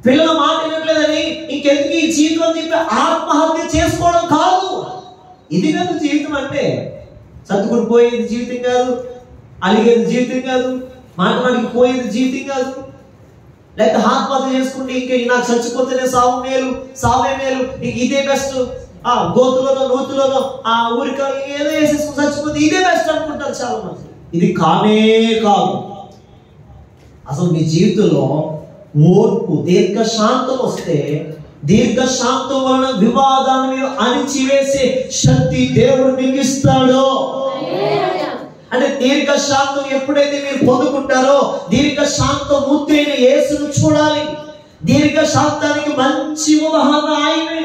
పిల్లల మాట వినట్లేదని ఇంకెందుకు ఈ జీవితం అని చెప్పి ఆత్మహత్య చేసుకోవడం కాదు. ఇది కాదు జీవితం అంటే. సర్దుకుని పోయేది జీవితం కాదు, అలిగేది జీవితం కాదు, మాటికి పోయేది జీవితం కాదు. లేకపోతే ఆత్మహత్య చేసుకుంటే ఇంక నాకు చచ్చిపోతేనే సావే మేలు, ఇంక ఇదే బెస్ట్, ఆ గోతులోనో నూతులోనో ఆ ఊరిక ఏదో వేసేసుకుని చచ్చిపోతే ఇదే బెస్ట్ అనుకుంటారు చాలా మంది. ఇది కానే కాదు. అసలు మీ జీవితంలో ఓర్పు, దీర్ఘశాంతం వస్తే, దీర్ఘశాంతం వలన వివాదాన్ని మీరు అణిచివేసే శక్తి దేవుడు మీకు ఇస్తాడు. అంటే దీర్ఘశాంతం ఎప్పుడైతే మీరు పొందుకుంటారో, దీర్ఘశాంతం ముద్దైన యేసును చూడాలి. దీర్ఘశాంతానికి మంచి ఉదాహరణ ఆయనే,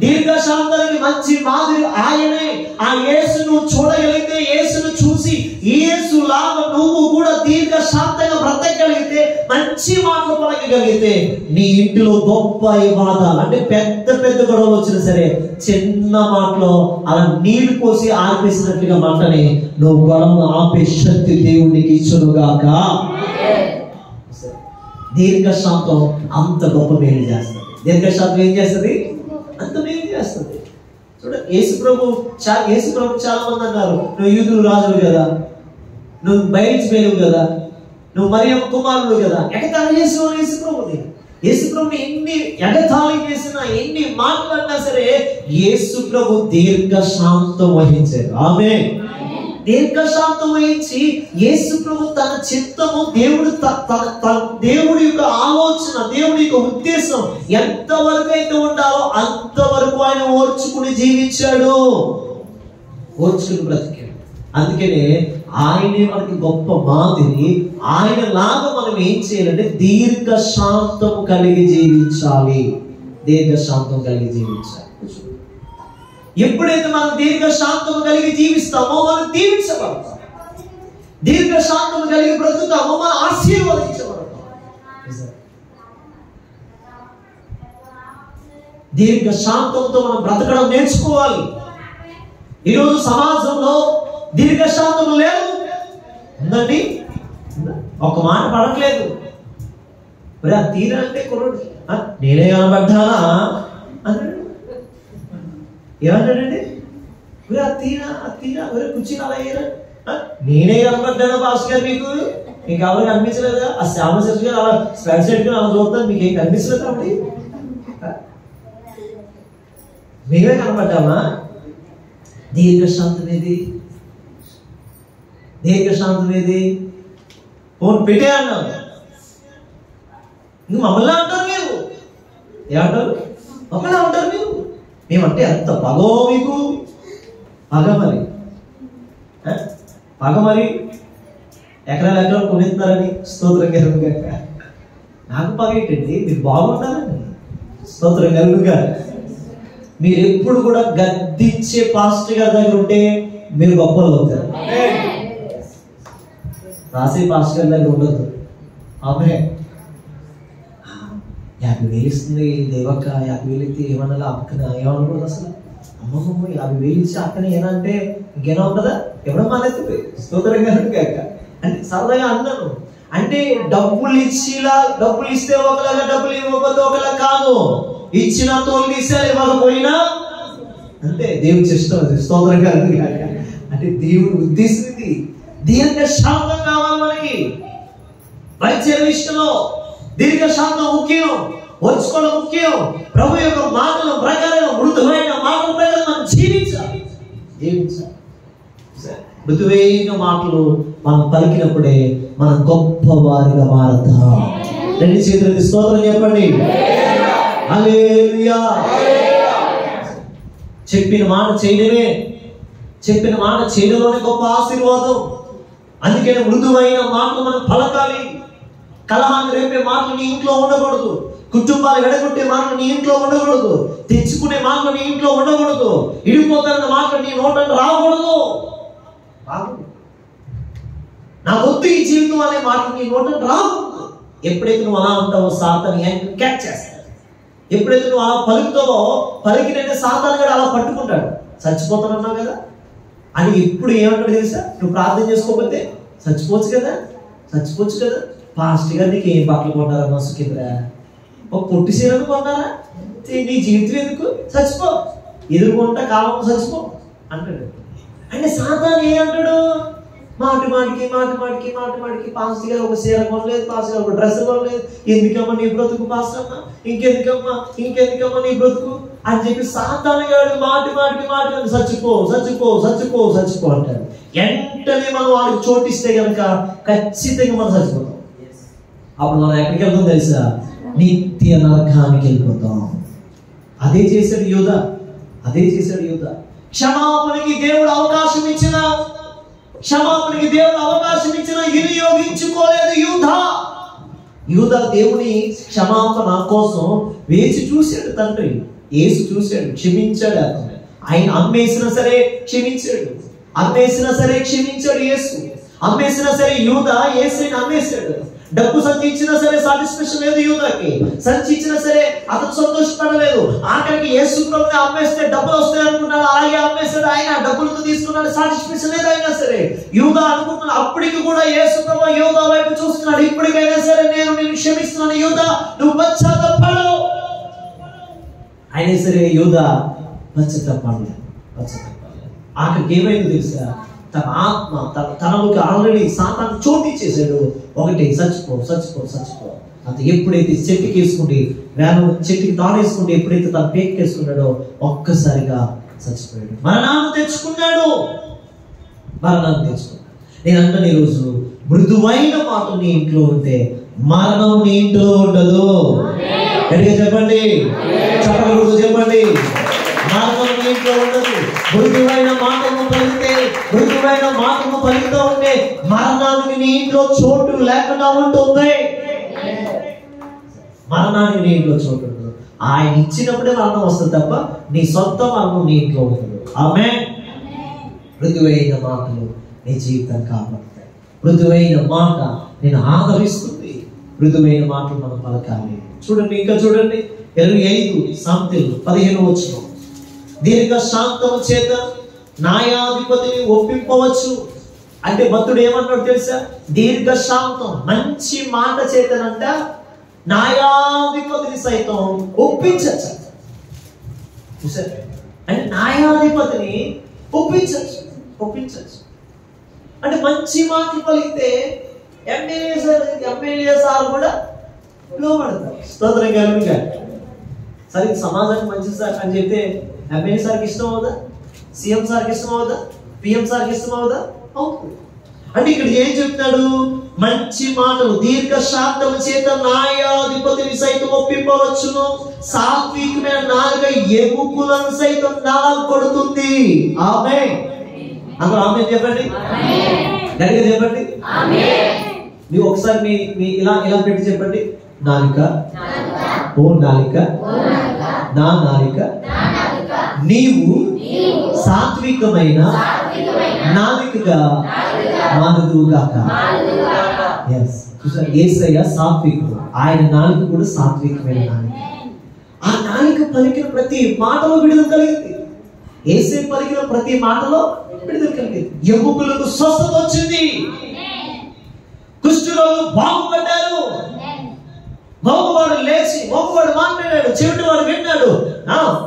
దీర్ఘశాంతానికి మంచి మాదిరి ఆయనే. ఆ యేసును చూడగలిగితే, యేసును చూసి యేసులాగా నువ్వు కూడా దీర్ఘశాంతంగా బ్రతకగలిగితే, మంచి మాటలు పలకగలిగితే, నీ ఇంటిలో గొప్ప వివాదాలు అంటే పెద్ద పెద్ద గొడవలు వచ్చినా సరే, చిన్న మాటలో అలా నీళ్లు పోసి ఆర్పేసినట్లుగా మంటని నువ్వు గొడవను ఆపే శక్తి దేవుడికి ఇచ్చునుగాక. దీర్ఘశాంతం అంత గొప్ప మేలు చేస్తుంది. దీర్ఘశాంతం ఏం చేస్తుంది? అంత మేలు చేస్తుంది. చూడ యేసు ప్రభు చాలా మంది అన్నారు, నువ్వు యూదులు రాజులు కదా, నువ్వు బయలుదేరువు కదా, నువ్వు మరియమ్మ కుమారుడు కదా. ఎగతాళి చేసేవాడు యేసు ప్రభుని ఎన్ని ఎగతాళి చేసినా, ఎన్ని మాట్లాడినా సరే యేసు ప్రభు దీర్ఘశాంతం వహించారు. ఆమేన్. దీర్ఘశాంతం వహించి యేసు ప్రభు తన చిత్తము, దేవుడి యొక్క ఆలోచన, దేవుడి యొక్క ఉద్దేశం ఎంతవరకు అయితే ఉండాలో అంతవరకు ఆయన ఓర్చుకుని జీవించాడు, ఓర్చుకుని బ్రతికాడు. అందుకనే ఆయనే మనకి గొప్ప మాదిరి. ఆయన లాగా మనం ఏం చేయాలంటే దీర్ఘశాంతం కలిగి జీవించాలి. దీర్ఘశాంతం కలిగి జీవించాలి. ఎప్పుడైతే మనం దీర్ఘశాంతం కలిగి జీవిస్తామో మనం దీవించబడతాం. దీర్ఘశాంతం కలిగి బ్రతుకుతామో మనం ఆశీర్వదించబడతాం. దీర్ఘశాంతంతో మనం బ్రతకడం నేర్చుకోవాలి. ఈరోజు సమాజంలో దీర్ఘశాంతం లేదు. ఉందండి, ఒక మాట పడట్లేదు. మరి ఆ తీరా అంటే కొరడు నేనే కనబడ్డానా అన్నాడు. ఏమన్నాడండి? కుర్చీలు అలా అయ్యారా? నేనే కనబడ్డానా భాష గారు? మీకు ఎవరు కనిపించలేదా? ఆ శ్యామశర్షి గారు అలా స్పెట్స్ పెట్టుకుని అలా చూద్దాం, మీకు ఏం కనిపించలేదు అండి? మేమే కనబడ్డామా? దీర్ఘశాంతం ఏది? ఫోన్ పెట్టే అన్నాను. ఇంక మమ్మల్ని అంటారు మీరు. ఏమంటారు? మమ్మల్ని అంటారు మీరు. మేమంటే ఎంత పగో మీకు. పగ మరి ఎకరాలు కొనేస్తున్నారని స్తోత్రం కలుగుగా. నాకు పగ ఏంటండి? మీరు బాగుండాలని స్తోత్రం కలుగుగా. మీరు ఎప్పుడు కూడా గద్దించే పాస్టర్ గారి దగ్గర ఉంటే మీరు గొప్పలు అవుతారు. రాసే పాస్టర్ గారి దగ్గర ఉండదు. ఆమె 50,000 ఇస్తుంది దేవక్క, 50,000 ఇస్తే ఏమన్నా అక్కన ఏమనుకోదు అసలు. అమ్మమ్మ 50,000 ఇచ్చి అక్కన ఏనంటే ఇంకేనా ఉంటుందా? ఎవడో మానేస్తుంది. స్తోత్రంగా అంటే సరదాగా అన్నాను. అంటే డబ్బులు ఇస్తే ఒకలాగా, డబ్బులు ఇవ్వకపోతే ఒకలా కాదు. ఇచ్చిన తోలు తీసేయాలి, ఇవ్వకపోయినా అంతే. దేవుడు చేస్తుంది. స్తోత్రంగా అంటే దేవుడు ఉద్దేశించింది దీర్ఘశాంతం కావాలి మనకి. పరిచయ విషయంలో దీర్ఘశాంతం ముఖ్యం, ఓర్చుకోవడం ముఖ్యం. ప్రభు యొక్క మాటల ప్రకారం, మృదువైన మాటల ప్రకారం మనం జీవించాలి. మృదువైన మాటలు మనం పలికినప్పుడే మనం గొప్పవారిగా మారతాం. రెండు చేతులకి స్తోత్రం చెప్పండి. హల్లెలూయా. చెప్పిన మాట చేయడమే, చెప్పిన మాట చేయడంలోనే గొప్ప ఆశీర్వాదం. అందుకని మృదువైన మాటలు మనం పలకాలి. కలహాన్ని రేపే మాటలు నీ ఇంట్లో ఉండకూడదు. కుటుంబాలు విడగొట్టే మాటలు నీ ఇంట్లో ఉండకూడదు. తెచ్చుకునే మాటలు నీ ఇంట్లో ఉండకూడదు. ఇడిపోతారన్న మాటలు నీ నోట రాకూడదు. నా వద్దు ఈ జీవితం అనే మాటలు నీ నోట రాకూడదు. ఎప్పుడైతే నువ్వు అలా ఉంటావో సాతాను క్యాచ్ చేస్తాడు. ఎప్పుడైతే నువ్వు అలా పలుకుతావో, పలికినంటే సాతాను కూడా అలా పట్టుకుంటాడు. చచ్చిపోతానన్నావు కదా అని ఎప్పుడు ఏమంటాడు తెలుసా? నువ్వు ప్రార్థన చేసుకోకపోతే చచ్చిపోవచ్చు కదా, చచ్చిపోవచ్చు కదా. పాస్టర్ గారు నీకు ఏం బట్టలు కొన్నారా మసు కింద, ఒక పొట్టి సీరను కొన్నారా, నీ జీవితం ఎందుకు, చచ్చిపో, ఎదుర్కొంటా కాలం చచ్చిపో అంటాడు. అంటే సాతాను ఏమంటాడు? మాటి మాటికి పాస్టర్ గారు ఒక సీర కొనలేదు, పాస్టర్ గారు ఒక డ్రెస్ కొనలేదు, ఎందుకమ్మా నీ బ్రతుకు పాస్టర్ అమ్మా, ఇంకెందుకమ్మా నీ బ్రతుకు అని చెప్పి సాతాను గారు మాటి చచ్చిపో అంటారు. వెంటనే మనం వాళ్ళకి చోటిస్తే కనుక ఖచ్చితంగా మనం చచ్చిపోతాం. అప్పుడు మనం ఎక్కడికి వెళ్తాం తెలుసా? నిత్య నరకానికి వెళ్ళిపోతాం. అదే చేశాడు యూదా. క్షమాపణకి దేవుడు అవకాశం ఇచ్చిన వినియోగించుకోలేదు యూదా. దేవుని క్షమాపణ కోసం వేచి చూశాడు. తండ్రి యేసు చూశాడు, క్షమించాడు. ఆయన అమ్మేసినా సరే క్షమించాడు. యేసు అమ్మేసినా సరే యూదా యేసుని అమ్మేశాడు. డబ్బు సంచి ఇచ్చినా సరే సాటిస్ఫాక్షన్ లేదు యూదాకి. సంచి ఇచ్చినా సరే అతను సంతోషపడలేదు. ఆఖరికి యేసు ప్రభుని అమ్మేస్తే డబ్బులు వస్తాయి అనుకున్నాడు, అలాగే అమ్మేశాడు. ఆయన డబ్బులతో తీసుకున్నాడు, సాటిస్ఫాక్షన్ లేదు. అయినా సరే యూదా అనుకుంటున్నాడు. అప్పటికి కూడా యేసు ప్రభు యూదా వైపు చూస్తున్నాడు. ఇప్పటికైనా సరే నేను క్షమిస్తున్నాను యూదా, నువ్వు పశ్చాత్తాపపడు. అయినా సరే యూదా పశ్చాత్తాపపడలేదు. ఆఖరికి ఏమైంది తెలుసా? తన ఆత్మ తనలోకి ఆల్రెడీ సాతాను చోటు ఇచ్చేసాడు. ఒకటి చచ్చిపో. అంత ఎప్పుడైతే చెట్టుకి వేసుకుంటే చెట్టుకి తానేసుకుంటే ఎప్పుడైతే తన పేక్కేసుకున్నాడో ఒక్కసారిగా చచ్చిపోయాడు. మరణాన్ని తెచ్చుకున్నాడు. నేను అంటాను ఈరోజు మృదువైన మాట నీ ఇంట్లో ఉంటే మరణం నీ ఇంట్లో ఉండదు. గట్టిగా చెప్పండి, చెప్పండి. మరణం నీ ఇంట్లో ఉండదు. మృదువైన మాటను పలుకుతూ ఉంటే మరణానికి నీ ఇంట్లో చోటు లేకుండా ఉంటుంది. మరణానికి నీ ఇంట్లో చోటు ఉండదు. ఆయన ఇచ్చినప్పుడే మరణం వస్తుంది తప్ప నీ సొంత మరణం నీ ఇంట్లో ఉండదు. ఆమేన్. మృదువైన మాటలు నీ జీవితం కాపాడుతాయి. మృదువైన మాట నేను ఆదరిస్తుంది. మృదువైన మాటలు మనం పలకాలి. చూడండి 25 సామెతలు 15 వచనం. దీర్ఘ శాంతము చేత న్యాయాధిపతిని ఒప్పింపవచ్చు. అంటే భక్తుడు ఏమన్నాడు తెలుసా? దీర్ఘ శాంతం, మంచి మాట చేతనంట న్యాయాధిపతిని సైతం ఒప్పించచ్చు. అంటే న్యాయాధిపతిని ఒప్పించచ్చు. అంటే మంచి మాటలు పలికితే ఎమ్మెల్యే సార్ కూడా లోపడతారు. స్తోత్రం కలుగుగా. సరే సమాజానికి మంచిది సార్ అని చెప్తే ఎమ్మెల్యే సార్కి ఇష్టం అవుదా? సీఎం సార్కి ఇష్టం అవుదా? పిఎం సార్కి ఇష్టం అవుదా? అవుతుంది. అంటే ఇక్కడ ఏం చెప్తాడు? మంచి మాటలు దీర్ఘ శాంతము చేత న్యాయాధిపతిని సైతం ఒప్పింపవచ్చును. సాత్వికమైన నాలుక ఎముకలను సైతం కొడుతుంది. ఆమేన్. అందరూ ఆమేన్ చెప్పండి, గట్టిగా చెప్పండి. మీరు ఒకసారి మీ ఇలా పెట్టి చెప్పండి. నాలుక, ఓ నాలుక, నా నాలుక, నీవు సాత్వికమైన నాలుకగా మారుదుగాక. యేసయ్య సాత్వికుడు. ఆయన నాలుక కూడా సాత్వికమైన నాలుక. ఆ నాలుక పలికిన ప్రతి మాటలో విడుదల కలిగింది. యేసయ్య పలికిన ప్రతి మాటలో విడుదల కలిగింది. ఎముకలకు స్వస్థత వచ్చింది. కుష్ఠరోగులు బాగుపడ్డారు. మోగవాడు లేచి, మోగవాడు మాట్లాడాడు, చెవిటివాడు విన్నాడు,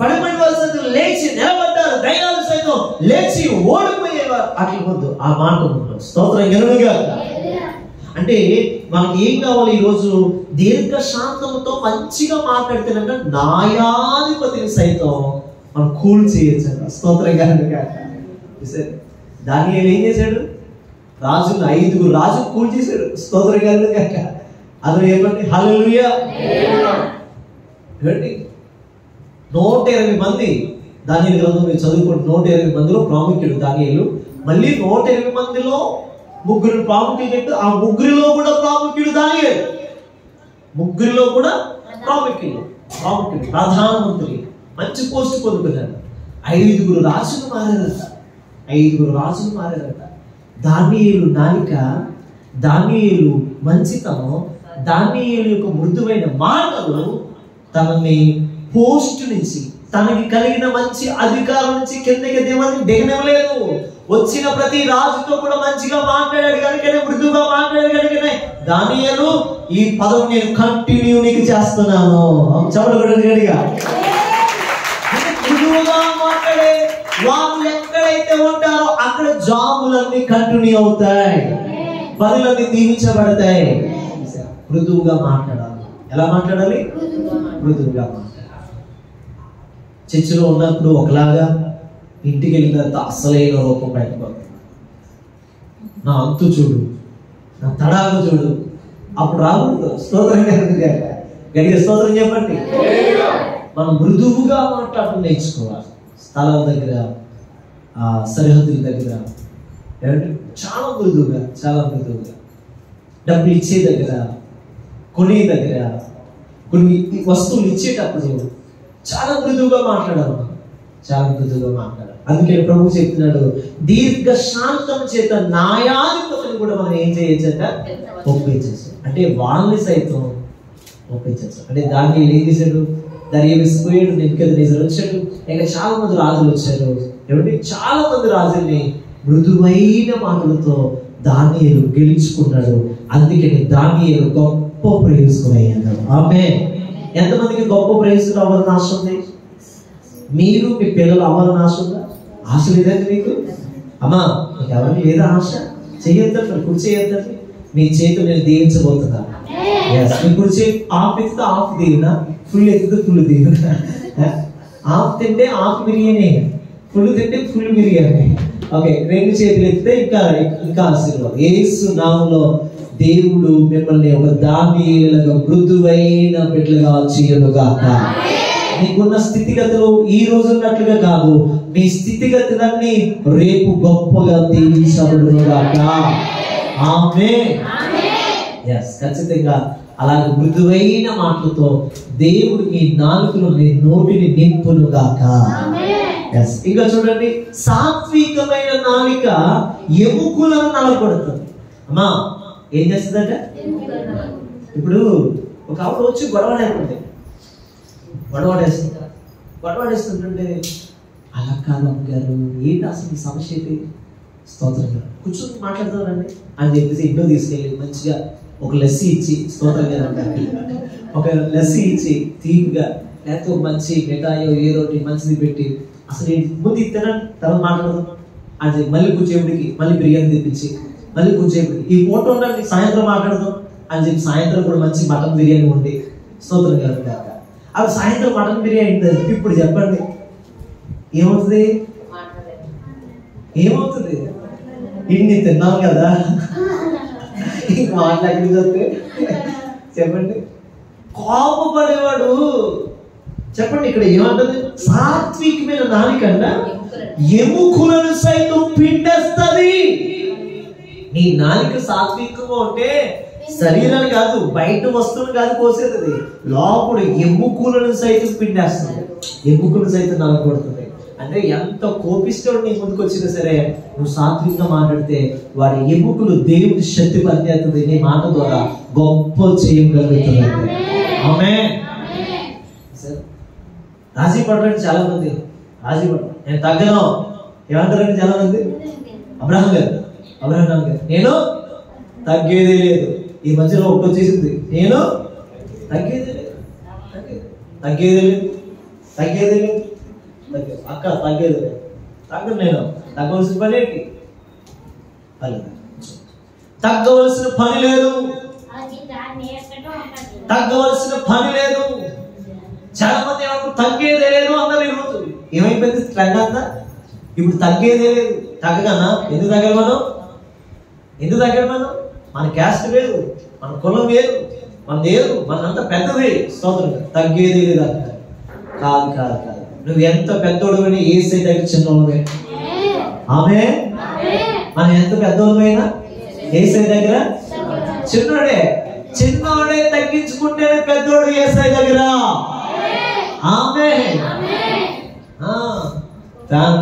పడిపోయిన వారు సైతం లేచి నిలబడ్డారు, దయ్యాలు సైతం లేచి ఓడిపోయేవారు. అట్లా వద్దు ఆ మాట. స్తోత్రం ఎనుగా. అంటే మనకి ఏం కావాలి ఈరోజు? దీర్ఘ శాంతంతో మంచిగా మాట్లాడితేనంటే న్యాయాధిపతిని సైతం మనం కూల్ చేయొచ్చు. స్తోత్రం ఎనుగా. దానియేలు ఏం చేశాడు? రాజులు 5 రాజులు కూల్ చేశాడు. స్తోత్రం కలుగును గాక. అందులో ఏమంటే హల్లెలూయా. 120 మంది దానియేలు గ్రంథం మీరు చదువుకోండి. 120 మందిలో ప్రాముఖ్యుడు దానియేలు. మళ్ళీ 120 మందిలో 3 ప్రాముఖ్యులు. ఆ 3లో కూడా ప్రాముఖ్యుడు దానియేలు. 3లో కూడా ప్రాముఖ్యుడు, ప్రధానమంత్రి, మంచి పోస్ట్ పొందుకున్నాడు. 5 రాజులు మారారట. దానియేలు నాలిక, దానియేలు మంచితనం, దానియేలు యొక్క మృదువైన మాటలు తనని పోస్ట్ నుంచి, తనకి కలిగిన మంచి అధికారం నుంచి కిందకి దిగనివ్వలేదు. వచ్చిన ప్రతి రాజుతో కూడా మంచిగా మాట్లాడాడు కనుకనే, మృదువుగా మాట్లాడాడు కనుకనే దానియేలు ఈ పదవి నేను కంటిన్యూ నీకు చేస్తున్నాను. చెప్పగలిగా మృదువుగా మాట్లాడే వాళ్ళు ఎక్కడైతే ఉంటారో అక్కడ జాబులన్నీ కంటిన్యూ అవుతాయి, పనులన్నీ దీవించబడతాయి. మృదువుగా మాట్లాడాలి. ఎలా మాట్లాడాలి? మృదువుగా మాట్లాడాలి. చర్చిలో ఉన్నప్పుడు ఒకలాగా, ఇంటికి వెళ్ళిన తర్వాత అసలైన రూపం బయటపడుతుంది. నా అంతు చూడు, నా తడాలు చూడు, అప్పుడు రాకూడదు. స్తోత్రం గడిగా స్తోత్రం చెప్పండి. మనం మృదువుగా మాట్లాడటం నేర్చుకోవాలి. స్థలాల దగ్గర, సరిహద్దుల దగ్గర చాలా మృదువుగా, డబ్బులు ఇచ్చే దగ్గర, కొనే దగ్గర, కొన్ని వస్తువులు ఇచ్చేటప్పుడు చాలా మృదువుగా మాట్లాడాలి. అందుకే ప్రభు చెప్తున్నాడు, దీర్ఘ శాంతం చేత న్యాయాధిపతులు కూడా మనం ఏం చేయొచ్చట? ఒప్పించచ్చు. అంటే వాళ్ళని సైతం ఒప్పించచ్చు. అంటే దాన్ని ఏం చేశాడు? దాన్ని వేసిపోయాడు. నెబుకద్నెజరు వచ్చాడు. ఇంకా చాలా మంది రాజులు వచ్చారు. చాలా మంది రాజుల్ని మృదువైన మాటలతో దానియేలు గెలుచుకున్నాడు. అందుకని దానియేలు గొప్ప ప్రయోజకుడయ్యాడు. ఆమేన్. ఎంతమందికి గొప్ప ప్రయోజకుడు అవ్వాలని ఆశ ఉంది? మీరు మీ పిల్లలు అవ్వాలని ఆశ ఉందా? ఆశ లేదండి మీకు? అమ్మా మీకు ఎవరికి లేదా ఆశ? చేయొద్దండి, కుడి చేయొద్దండి. మీ చేతులు నేను దీవించబోతున్నాను. మీ కుడి చేతి ఆఫ్ ఎత్తితే ఆఫ్ దీవునా, ఫుల్ ఎత్తితే ఫుల్ దీవునా. ఆఫ్ తింటే ఆఫ్ బిర్యానీ, ఫుల్ తింటే ఫుల్ బిర్యానీ. ఓకే, 2 చేతులు ఎత్తితే ఇంకా ఆశీర్వాదం. యేసు నామములో దేవుడు మిమ్మల్ని ఒక దానియేలుగా మృదువైన బిడ్డలుగా చేయనుగాక. నీకున్న స్థితిగతులు ఈ రోజు ఉన్నట్లుగా కాదు, మీ స్థితిగతులన్నీ రేపు గొప్పగా దీవించబడునుగాక. ఆమేన్. ఖచ్చితంగా అలాగే మృదువైన మాటలతో దేవుడు మీ నాలుకలు, మీ నోటిని నింపునుగాక. ఇంకా చూడండి, సాత్వికమైన నాలిక ఎముకలను నలగొడుతుంది. అమ్మా ఏం చేస్తుందంట? ఇప్పుడు ఒక ఆవిడ వచ్చి గొడవడేస్తుంటే అలా కాదు గారు, ఏంటి అసలు ఈ సమస్య ఏంటి? స్తోత్రంగా కూర్చొని మాట్లాడతారండి అని చెప్పేసి ఇంట్లో తీసుకెళ్ళి మంచిగా ఒక లస్సీ ఇచ్చి, స్తోత్రంగా ఒక లస్సీ ఇచ్చి తీపిగా, లేకపోతే ఒక మంచి మిఠాయో ఏదో మంచిది పెట్టి, అసలు ముందు తినని తర్వాత మాట్లాడదాం అని మళ్ళీ కూర్చేపటికి మళ్ళీ బిర్యానీ తెప్పించి, మళ్ళీ కూర్చేపటికి ఈ ఫోటో ఉండండి సాయంత్రం మాట్లాడదాం అని చెప్పి సాయంత్రం కూడా మంచి మటన్ బిర్యానీ ఉండి, స్తోత్రంగా కాక అవి సాయంత్రం మటన్ బిర్యానీ ఉంటుంది. ఇప్పుడు చెప్పండి ఏమవుతుంది? ఇన్ని తిన్నాం కదా, ఇంక మాట్లాడి చెప్పండి. కోపపడేవాడు చెప్పండి ఇక్కడ ఏమంటుంది? సాత్వికమైన నాలికంట ఎముకలను సైతం పిండేస్తుంది. నీ నాలిక సాత్వికంగా ఉంటే శరీరాన్ని కాదు, బయట వస్తువులు కాదు కోసేది, లోపల ఎముకలను సైతం పిండేస్తుంది, ఎముకలు సైతం నలగొడుతుంది. అంటే ఎంత కోపిస్తాడు నీ ముందుకు వచ్చినా సరే, నువ్వు సాత్వికంగా మాట్లాడితే వారి ఎముకలు దేవుడి శక్తి పనిచేస్తుంది. నీ మాట ద్వారా గొప్ప చేయగలుగుతుంది. ఆమేన్. రాజీ పడ్డాడు చాలా మంది, రాజీ పడ్డాడు. నేను తగ్గను ఏమంటారండి చాలా మంది? అబ్రహాం గారు నేను తగ్గేదే లేదు. ఈ మధ్యలో ఒకటి వచ్చేసింది, నేను తగ్గేదే లేదు. అక్క తగ్గేది లేదు. తగ్గను, నేను తగ్గవలసిన పని ఏంటి? తగ్గవలసిన పని లేదు. చాలా మంది ఏమన్నా తగ్గేదే లేదు అన్నారు. ఈరోజు ఏమైపోయింది ట్రెండ్ అంతా? ఇప్పుడు తగ్గేదే లేదు. తగ్గనా? ఎందుకు తగ్గరు మనం? ఎందుకు తగ్గరు మనం? మన క్యాస్ట్ వేరు, మన కులం వేరు, మన దేవుడు మనంతా పెద్దది. స్తోత్రం. తగ్గేది లేదు అంటారు. కాదు కాదు కాదు, నువ్వు ఎంత పెద్దోడు అని యేసయ్య దగ్గర చిన్నోడమే. ఆమె మనం ఎంత పెద్దోడమైనా యేసయ్య దగ్గర చిన్నోడే. చిన్నోడే తగ్గించుకుంటేనే పెద్దోడు యేసయ్య దగ్గర. ఆమె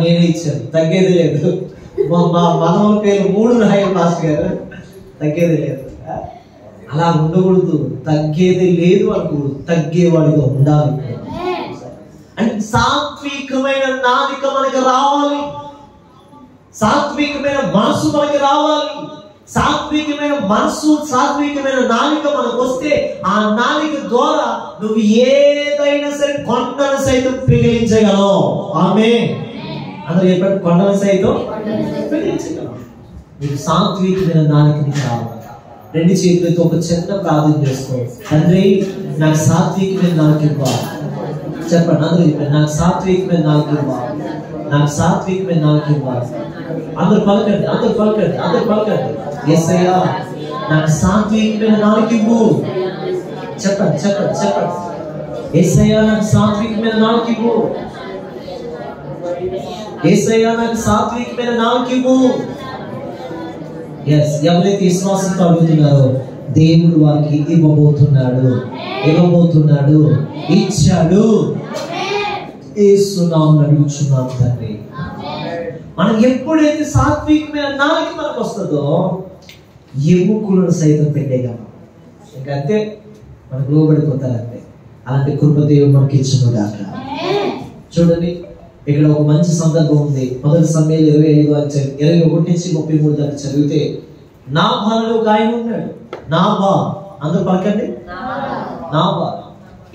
నేనే ఇచ్చాను, తగ్గేది లేదు. మా మనవల పేరు 3 రాయల్ మాస్టర్ గారు, తగ్గేది లేదు. అలా ఉండకూడదు, తగ్గేది లేదు అనకూడదు, తగ్గేవాడిగా ఉండాలి. అంటే సాత్వికమైన నాలిక మనకి రావాలి, సాత్వికమైన మనసు మనకి రావాలి. సాత్వికమైన మనసు, సాత్వికమైన నాలిక మనకు వస్తే ఆ నాలిక ద్వారా నువ్వు ఏదైనా సరే కొండను సైతం పిగిలించగలవు. ఆమేన్. అందరూ చెప్పండి, కొండను సైతం పిగిలించగలవు. నీకు సాత్వికమైన నాలిక నీకు రావాలి. 2 చేతులతో ఒక చిన్న ప్రార్థన చేసుకో. తండ్రి, నాకు సాత్వికమైన నాలిక ఇవ్వాలి. చెప్పండి, అందరూ చెప్పండి, నాకు సాత్వికమైన నాలిక ఇవ్వాలి, నాకు సాత్వికమైన నాలిక ఇవ్వాలి. అందరూ పలకండి, అందరూ పలకండి, అందరూ పలకండి. యేసయ్యా, నాకు సాత్వికమైన నాలిక ఇవ్వు. చెప్పండి చెప్పండి చెప్పండి. యేసయ్యా, నాకు సాత్వికమైన నాలిక ఇవ్వు. యేసయ్యా, నాకు సాత్వికమైన నాలిక ఇవ్వు. ఎవరైతే విశ్వాసంతో అడుగుతున్నారో దేవుడు వారికి ఇవ్వబోతున్నాడు, ఇవ్వబోతున్నాడు, ఇచ్చాడు. యేసు నామమున అడుగుచున్నాను తండ్రి. మనం ఎప్పుడైతే సాత్వికమైన నాలిక మనకు వస్తుందో ఎముకలను సైతం పెట్టేయగలం. ఇంకంతే, మనకు లోబడిపోతారంటే. అలాంటి కృప దేవుడు మనకి ఇచ్చును గాక. చూడండి, ఇక్కడ ఒక మంచి సందర్భం ఉంది. 1 సమూయేలు 25:21 నుంచి 33 దాకా చదివితే, నాబాలు ఒక ఆయన ఉన్నాడు. నాబాల్, అందరూ పలకండి, నాబాల్.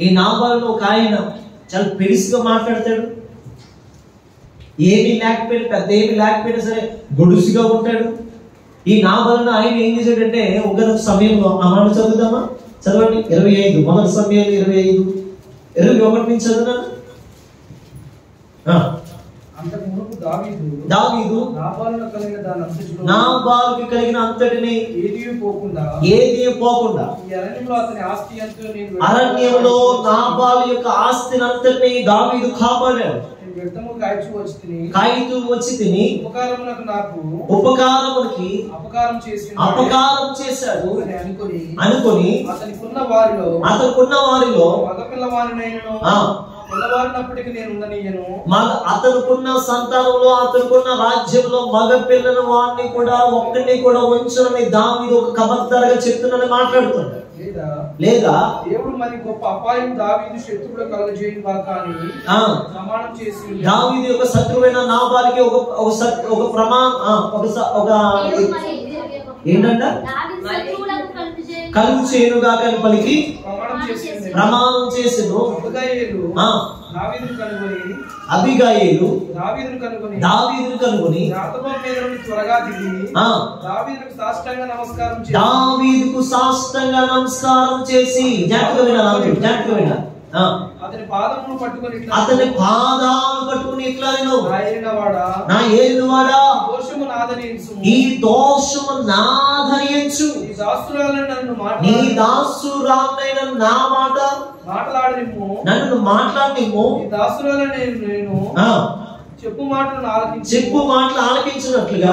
ఈ నాబాలు ఒక ఆయన చాలా పెరిసిగా మాట్లాడతాడు. ఏమీ లేకపోయినా, పెద్ద ఏమీ లేకపోయినా సరే గొడుసుగా ఉంటాడు. ఈ నాబాలను ఆయన ఏం చేశాడంటే, ఒక సమయంలో ఆ మాట చదువుదామా? చదవండి. 25 1 సమూయేలు 25:21 నుంచి చదువుతాను. దావీదు నాబాలుకి కలిగిన అంతటిని ఏదీ పోకుండా అరణ్యంలో నాబాలు యొక్క ఆస్తిని అంతటిని దావీదు కాపాడాడు. కాయితూ వచ్చి తిని ఉపకారమునికి అపకారం చేశాడు అనుకొని అతనికున్న వారిలో అతనుకున్న సంతానంలో, అతనుకున్న రాజ్యంలో మగ పిల్లని వాడిని కూడా ఒక్కడిని కూడా ఉంచునని దావీదు ఒక ఖబర్దారుగా చెప్తున్నానని మాట్లాడుతున్నాడు. లేదా దేవుడు మరి గొప్ప అపాయం దావీదు శత్రువులకు కలుగజేయును గాక అని ప్రమాణం చేసి, దావీదు యొక్క శత్రువైన నాబాలుకి ఒక ఏంటంట కలుగు చేయను గాక అని పలికి ప్రమాణం చేసెను. అబిగాయేలు దావీదును కనుగొని దావీదుకు సాష్టాంగ నమస్కారం చేసి, జాగ్రత్తగా వినాలి, అతని పాదాలను పట్టుకొని ఇట్లా, నా ఏలినవాడా, ఈ దోషము నాదరించు, నీ దాసురాలైన నా మాట నన్ను మాట్లాడినిమ్ము, చెప్పు మాటలు ఆలకించినట్లుగా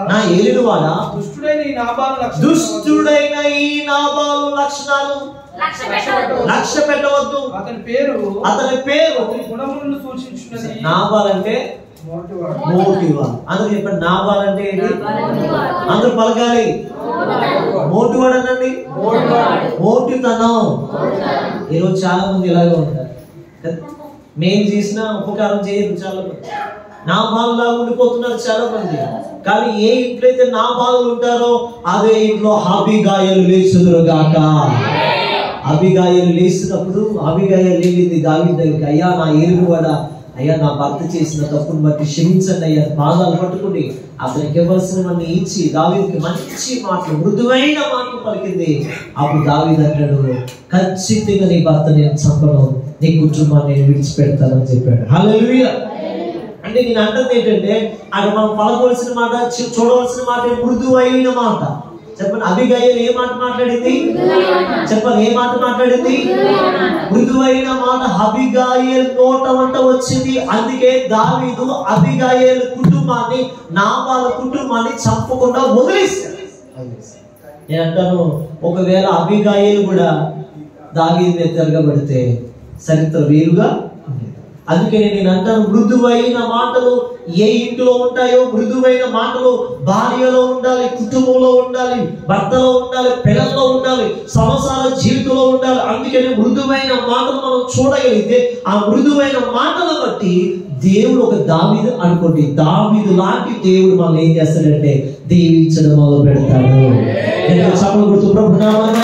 నా ఏలినవాడా, దుష్టుడైన ఈ నాబాలు లక్షణాలు లక్ష్య పెట్టవద్దు. అతని పేరు గుణములను సూచించున్నది. నాబాల్ అంటే మోటివాడు. అందరూ చెప్పండి, నాబాల్ అంటే ఏంటి? అందరూ పలకాలి, మోటివాడు అనండి. మోటితనం. ఈరోజు చాలా మంది ఇలాగే ఉంటారు. మేము చేసినా ఉపకారం చేయరు చాలా మంది. నాబాలులా ఉండిపోతున్నారు చాలా మంది. కానీ ఏ ఇంట్లో అయితే నాబాలు ఉంటారో అదే ఇంట్లో అబిగాయలు లేచుదురు గాక. అబిగాయలు లేచినప్పుడు అబిగాయలు వెళ్ళింది దావీదు దగ్గరికి, అయ్యా నా ఏలువాడా, అయ్యా నా భర్త చేసిన తప్పును బట్టి క్షమించండి అయ్యా, పాదాలు పట్టుకుని అతనికి ఇవ్వాల్సినవన్నీ ఇచ్చి దావీదుకి మంచి మాటలు, మృదువైన మాటలు పలికింది. అప్పుడు దావీదు అంటాడు, ఖచ్చితంగా నీ భర్త నేను చంపను, నీ కుటుంబాన్ని నేను విడిచిపెడతానని చెప్పాడు. హల్లెలూయా. అంటే నేను అంటుంది ఏంటంటే అక్కడ మనం పలకవలసిన మాట, చూడవలసిన మాట మృదువైన మాట. చెప్పండి, అబిగయీలు ఏ మాట మాట్లాడింది? చెప్పండి, ఏ మాట మాట్లాడింది? మృదువైన మాట అబిగయీలు నోట వంట వచ్చింది. అందుకే దావీదు అబిగయీలు కుటుంబాన్ని, నాబాలు కుటుంబాన్ని చంపకుండా వదిలేశాడు. నేను అంటాను, ఒకవేళ అబిగయీలు కూడా దావీదు మీద తిరగబడితే చరిత్ర వేరుగా. అందుకే నేను అంటాను, మృదువైన మాటలు ఏ ఇంట్లో ఉంటాయో, మృదువైన మాటలు భార్యలో ఉండాలి, కుటుంబంలో ఉండాలి, భర్తలో ఉండాలి, పిల్లల్లో ఉండాలి, సంసార జీవితంలో ఉండాలి. అందుకని మృదువైన మాటలు మనం చూడగలిగితే ఆ మృదువైన మాటలు బట్టి దేవుడు ఒక దావీదు అనుకోండి, దావీదు లాంటి దేవుడు మనం ఏం చేస్తాడంటే దీవించడం మొదలు పెడతాడు. చప్పలు కొడుతూ ప్రభు నామమున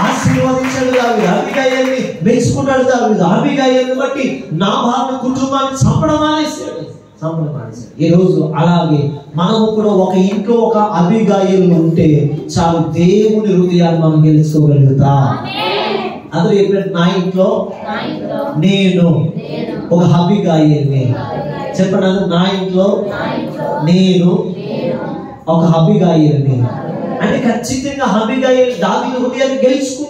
ఆశీర్వదించాడు దావీదు, అబిగయీలుని మెచ్చుకున్నాడు దావీదు. అబిగయీలుని బట్టి నాబాలు కుటుంబాన్ని చంపడం మానేశాడు. ఈ రోజు అలాగే మనము కూడా ఒక ఇంట్లో ఒక అబిగయీలు ఉంటే చాలు, దేవుని హృదయాన్ని మనం గెలుచుకోగలుగుతా. అందరూ చెప్పారు, నా ఇంట్లో నేను ఒక అబిగయీలుని. చెప్పండి, నా ఇంట్లో నేను ఒక అబిగయీలుని. అంటే ఖచ్చితంగా అబిగయీలు దావీదు హృదయాన్ని గెలుచుకుంది,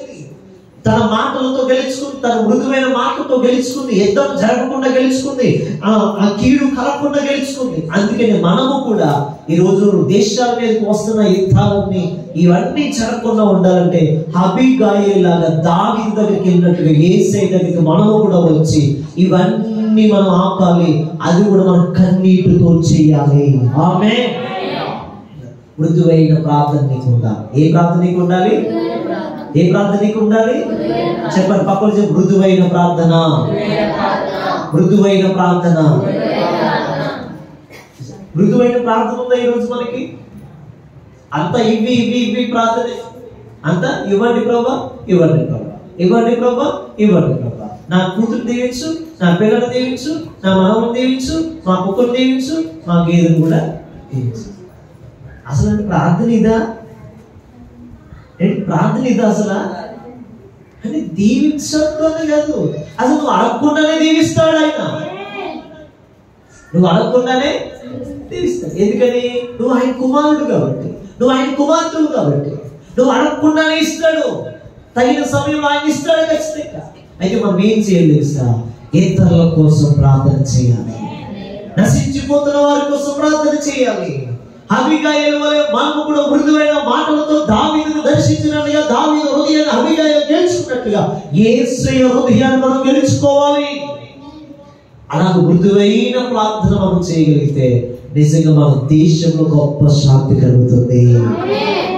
తన మాటలతో గెలుచుకుంది, తన మృదువైన మాటలతో గెలుచుకుంది, యుద్ధం జరగకుండా గెలుచుకుంది, ఆ కీడు కలగకుండా గెలుచుకుంది. అందుకని మనము కూడా ఈ రోజు దేశాల మీదకి వస్తున్న యుద్ధాలన్నీ ఇవన్నీ జరగకుండా ఉండాలంటే అబిగయీలు లాగా దావీదు దగ్గరికి వెళ్ళినట్టుగా యేసయ్య దగ్గరికి మనము కూడా వచ్చి ఇవన్నీ మనం ఆపాలి. అది కూడా మనం కన్నీటితో చేయాలి. ఆమేన్. మృదువైన ప్రార్థన నీకు ఉండాలి. ఏ ప్రార్థన నీకు ఉండాలి? ఏ ప్రార్థన నీకు ఉండాలి? చెప్పండి, పక్కన చెప్పు, మృదువైన ప్రార్థన. మృదువైన ప్రార్థన. మృదువైన ప్రార్థన ఉందా ఈరోజు మనకి? అంతా ఇవి ఇవి ఇవి ప్రార్థనే. అంతా ఇవ్వండి ప్రభా, ఇవ్వండి ప్రభా, ఇవ్వండి ప్రభా, ఇవ్వండి ప్రభా. నా కూతురు దీవించు, నా పిల్లలు దీవించు, నా మనవుని దీవించు, మా కుక్కను దీవించు, మా గేదెను కూడా దీవించు. అసలు అంటే ప్రార్థన ఇదా? ప్రార్థన ఇదా అసలు? అంటే దీవించడంతోనే కాదు, అసలు నువ్వు అడగకుండానే దీవిస్తాడు ఆయన. నువ్వు అడగకుండానే దీవిస్తాడు. ఎందుకని? నువ్వు ఆయన కుమారుడు కాబట్టి, నువ్వు ఆయన కుమార్తెవు కాబట్టి నువ్వు అడగకుండానే ఇస్తాడు. తగిన సమయంలో ఆయన ఇస్తాడు ఖచ్చితంగా. అయితే మనం ఏం చేయాలి తెలుసా? ఇతరుల కోసం ప్రార్థన చేయాలి, నశించిపోతున్న వారి కోసం ప్రార్థన చేయాలి. అబిగయీలు వలె మనము కూడా మృదువైన మాటలతో దావీదును దర్శించినట్లుగా, దావీదు హృదయాన్ని అబిగయీలు గెలుచుకున్నట్లుగా యేసయ్య హృదయాన్ని మనం గెలుచుకోవాలి. అలాగే మృదువైన ప్రార్థన మనం చేయగలిగితే నిజంగా మన దేశంలో గొప్ప శాంతి కలుగుతుంది.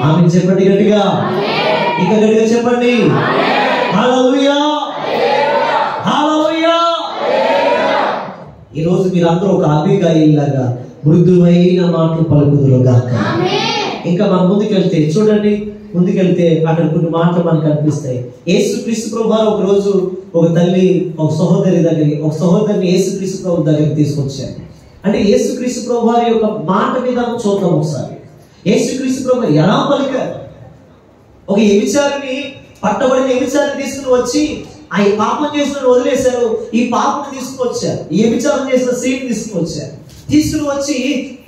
ఆమె చెప్పండి గట్టిగా, ఇంకా గట్టిగా చెప్పండి. హల్లెలూయా, హల్లెలూయా. ఈరోజు మీరందరూ ఒక అబిగయీలు లాగా మృదువైన మాటలు పలుకుదురుగాక. ఇంకా మనం ముందుకెళ్తే చూడండి, ముందుకెళ్తే అక్కడ కొన్ని మాటలు మనకు కనిపిస్తాయి. యేసుక్రీస్తు ప్రభువారు ఒక రోజు ఒక తల్లి ఒక సహోదరిని యేసుక్రీస్తు ప్రభు దగ్గరికి తీసుకొచ్చారు. అంటే యేసుక్రీస్తు ప్రభువారి యొక్క మాట విధానం చూద్దాం ఒకసారి. యేసుక్రీస్తు ప్రభు ఎలా పలికారు? ఒక వ్యభిచారిని, పట్టబడిన వ్యభిచారిని తీసుకుని వచ్చి ఆ పాపం చేసిన వదిలేశారు. ఈ పాపం తీసుకువచ్చారు, ఈ వ్యభిచారం చేసిన స్త్రీని తీసుకువచ్చారు. తీసుకుని వచ్చి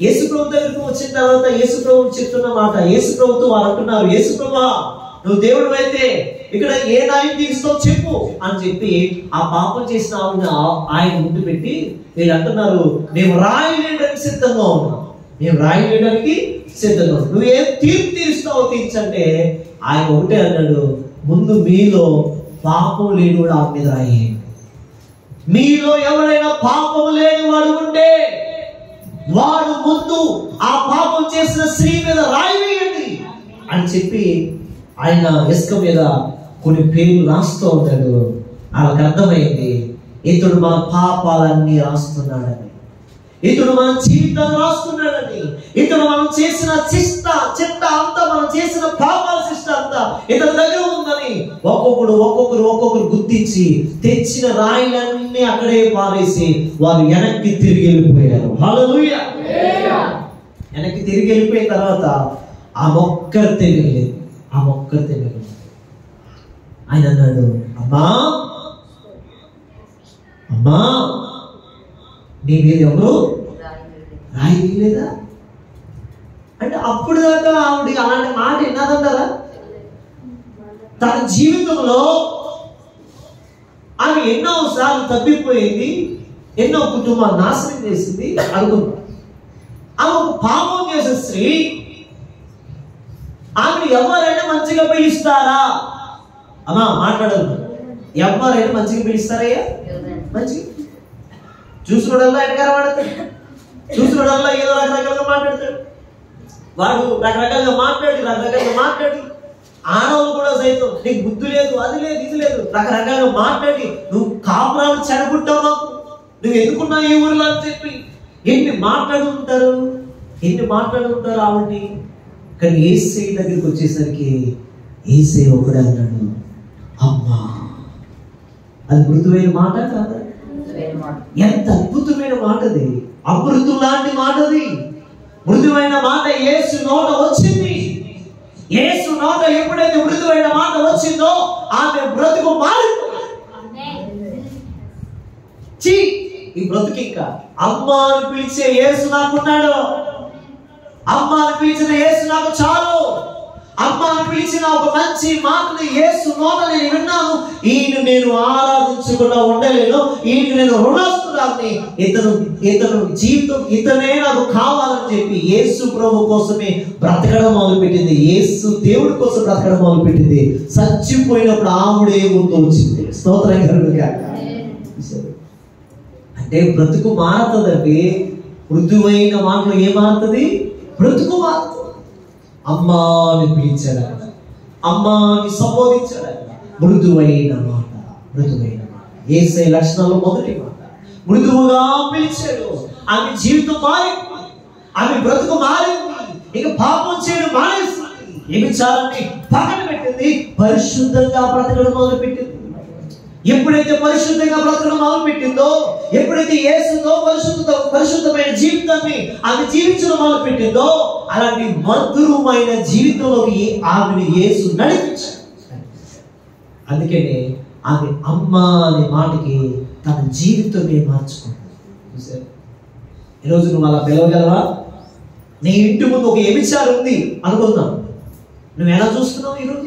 యేసు ప్రభు దగ్గరకు వచ్చిన తర్వాత యేసు ప్రభు చెప్తున్న మాట, యేసు ప్రభుతో వారు అంటున్నారు, యేసు ప్రభువా నువ్వు దేవుడు అయితే ఇక్కడ ఏ న్యాయం తీరుస్తావు చెప్పు అని చెప్పి ఆ పాపం చేసిన ఆవిడ ఆయన ముందు పెట్టి వీళ్ళు అంటున్నారు, మేము రాయలేయడానికి సిద్ధంగా ఉన్నాం, మేము రాయలేయడానికి సిద్ధంగా ఉన్నాం, నువ్వు ఏం తీర్పు తీరుస్తావో తీర్చంటే ఆయన ఒకటే అన్నాడు, ముందు మీలో పాపం లేని వాడు ఆమె మీద రాయేయండి. మీలో ఎవరైనా పాపం లేని వాడు ఉంటే వాడు ముందు ఆ పాపం చేసిన స్త్రీ మీద రాయి వేయండి అని చెప్పి ఆయన ఇసుక మీద కొన్ని పేర్లు రాస్తూ ఉంటాడు. వాళ్ళకి అర్థమైంది, ఇతడు మన పాపాలన్నీ రాస్తున్నాడని, ఇతడు మన జీవితాన్ని రాస్తున్నాడని, ఇతడు మనం చేసిన చిట్ట అంతా, మనం చేసిన పాపాల శిష్ట అంతా ఇతని దగ్గర ఉందని ఒక్కొక్కరు గుర్తించి తెచ్చిన రాయిలన్నీ అక్కడే పారేసి వారు వెనక్కి తిరిగి వెళ్ళిపోయారు. హల్లెలూయా. వెనక్కి తిరిగి వెళ్ళిపోయిన తర్వాత ఆ మొక్కరు తెలియలేదు. ఆయన అన్నాడు, అమ్మా అమ్మా నీ మీద ఎవరు రాయి వేయలేదా అంటే అప్పుడు దాకా ఆవిడ అలాంటి మాట విన్నదంటారా? తన జీవితంలో ఆమె ఎన్నో సార్లు తప్పిపోయింది, ఎన్నో కుటుంబాలు నాశనం చేసింది అనుకుంటా. ఆమె ఒక పాపం చేసే స్త్రీ. ఆమెను ఎవరైనా మంచిగా పిలుస్తారా? అమ్మా మాట్లాడదు. ఎవరైనా మంచిగా పిలుస్తారయ్యా? మంచిగా చూసినోడల్లా ఎనకాల వాడతాడు, చూసినోడల్లా ఏదో రకరకాలుగా మాట్లాడతాడు. వాడు రకరకాలుగా మాట్లాడి ఆడవాళ్ళు కూడా సైతం నీకు బుద్ధి లేదు, అది లేదు, ఇది లేదు, రకరకాలుగా మాట్లాడి నువ్వు కాపురాలు చెడగొట్టావు, మాకు నువ్వు ఎందుకున్నావు ఈ ఊరిలో అని చెప్పి ఎన్ని మాట్లాడుతుంటారు ఆవిడ్ని. కానీ యేసయ్య దగ్గరికి వచ్చేసరికి యేసయ్య ఒకడే అన్నాడు, అమ్మా. అది మృదువైన మాట కాదా? ఎంత అద్భుతమైన మాట అది, అమృతం లాంటి మాట అది. మృదువైన మాట యేసు నోట వచ్చింది. యేసు నోట ఎప్పుడైతే మృదువైన మాట వచ్చిందో ఆమె బ్రతుకు మారింది. ఈ బ్రతుకు ఇంకా అమ్మా అని పిలిచే యేసు నాకున్నాడు, అమ్మా అని పిలిచిన యేసు నాకు చాలు, అమ్మా అని పిలిచిన ఒక మంచి మాటని యేసు నోట నేను విన్నాను, ఈయన నేను ఆరాధించకుండా ఉండలేను, ఈయనకి నేను రుణస్తురాన్ని, ఇతను జీవితం ఇతనే నాకు కావాలని చెప్పి యేసు ప్రభు కోసమే బ్రతకడం మొదలుపెట్టింది. యేసు దేవుడి కోసం బ్రతకడం మొదలుపెట్టింది. చచ్చిపోయినప్పుడు ఆవిడే ముందు వచ్చింది. స్తోత్రం కలుగుగా. అంటే బ్రతుకు మారుతుందండి. మృదువైన మాటలు ఏ మారుతుంది? బ్రతుకు మారుతుంది. అమ్మాని పిలిచాడట, అమ్మాని సంబోధించాడట. మృదువైన మాట. యేసయ్య లక్షణాలు మొదటి మాట మృదువుగా పిలిచాడు. ఆమె జీవితం మారింది, ఆమె బ్రతుకు మారింది. ఇక పాపం చేయడం మానేసింది, వ్యభిచారాన్ని పక్కన పెట్టింది, పరిశుద్ధంగా బ్రతకడం మొదలు పెట్టింది. ఎప్పుడైతే పరిశుద్ధంగా బ్రతకడం మొదలు పెట్టిందో, ఎప్పుడైతే యేసుతో పరిశుద్ధమైన జీవితాన్ని ఆమె జీవించడం మొదలు పెట్టిందో, అలాంటి మధురమైన జీవితంలోకి ఆమెను యేసు నడిపించాడు. అందుకనే ఆమె అమ్మ అనే మాటకి తన జీవితాన్ని మార్చుకుంది. ఈరోజు నువ్వు అలా పిలవగలవా? నీ ఇంటి ముందు ఒక వ్యభిచారం ఉంది అనుకుందాం, నువ్వు ఎలా చూస్తున్నావు? ఈరోజు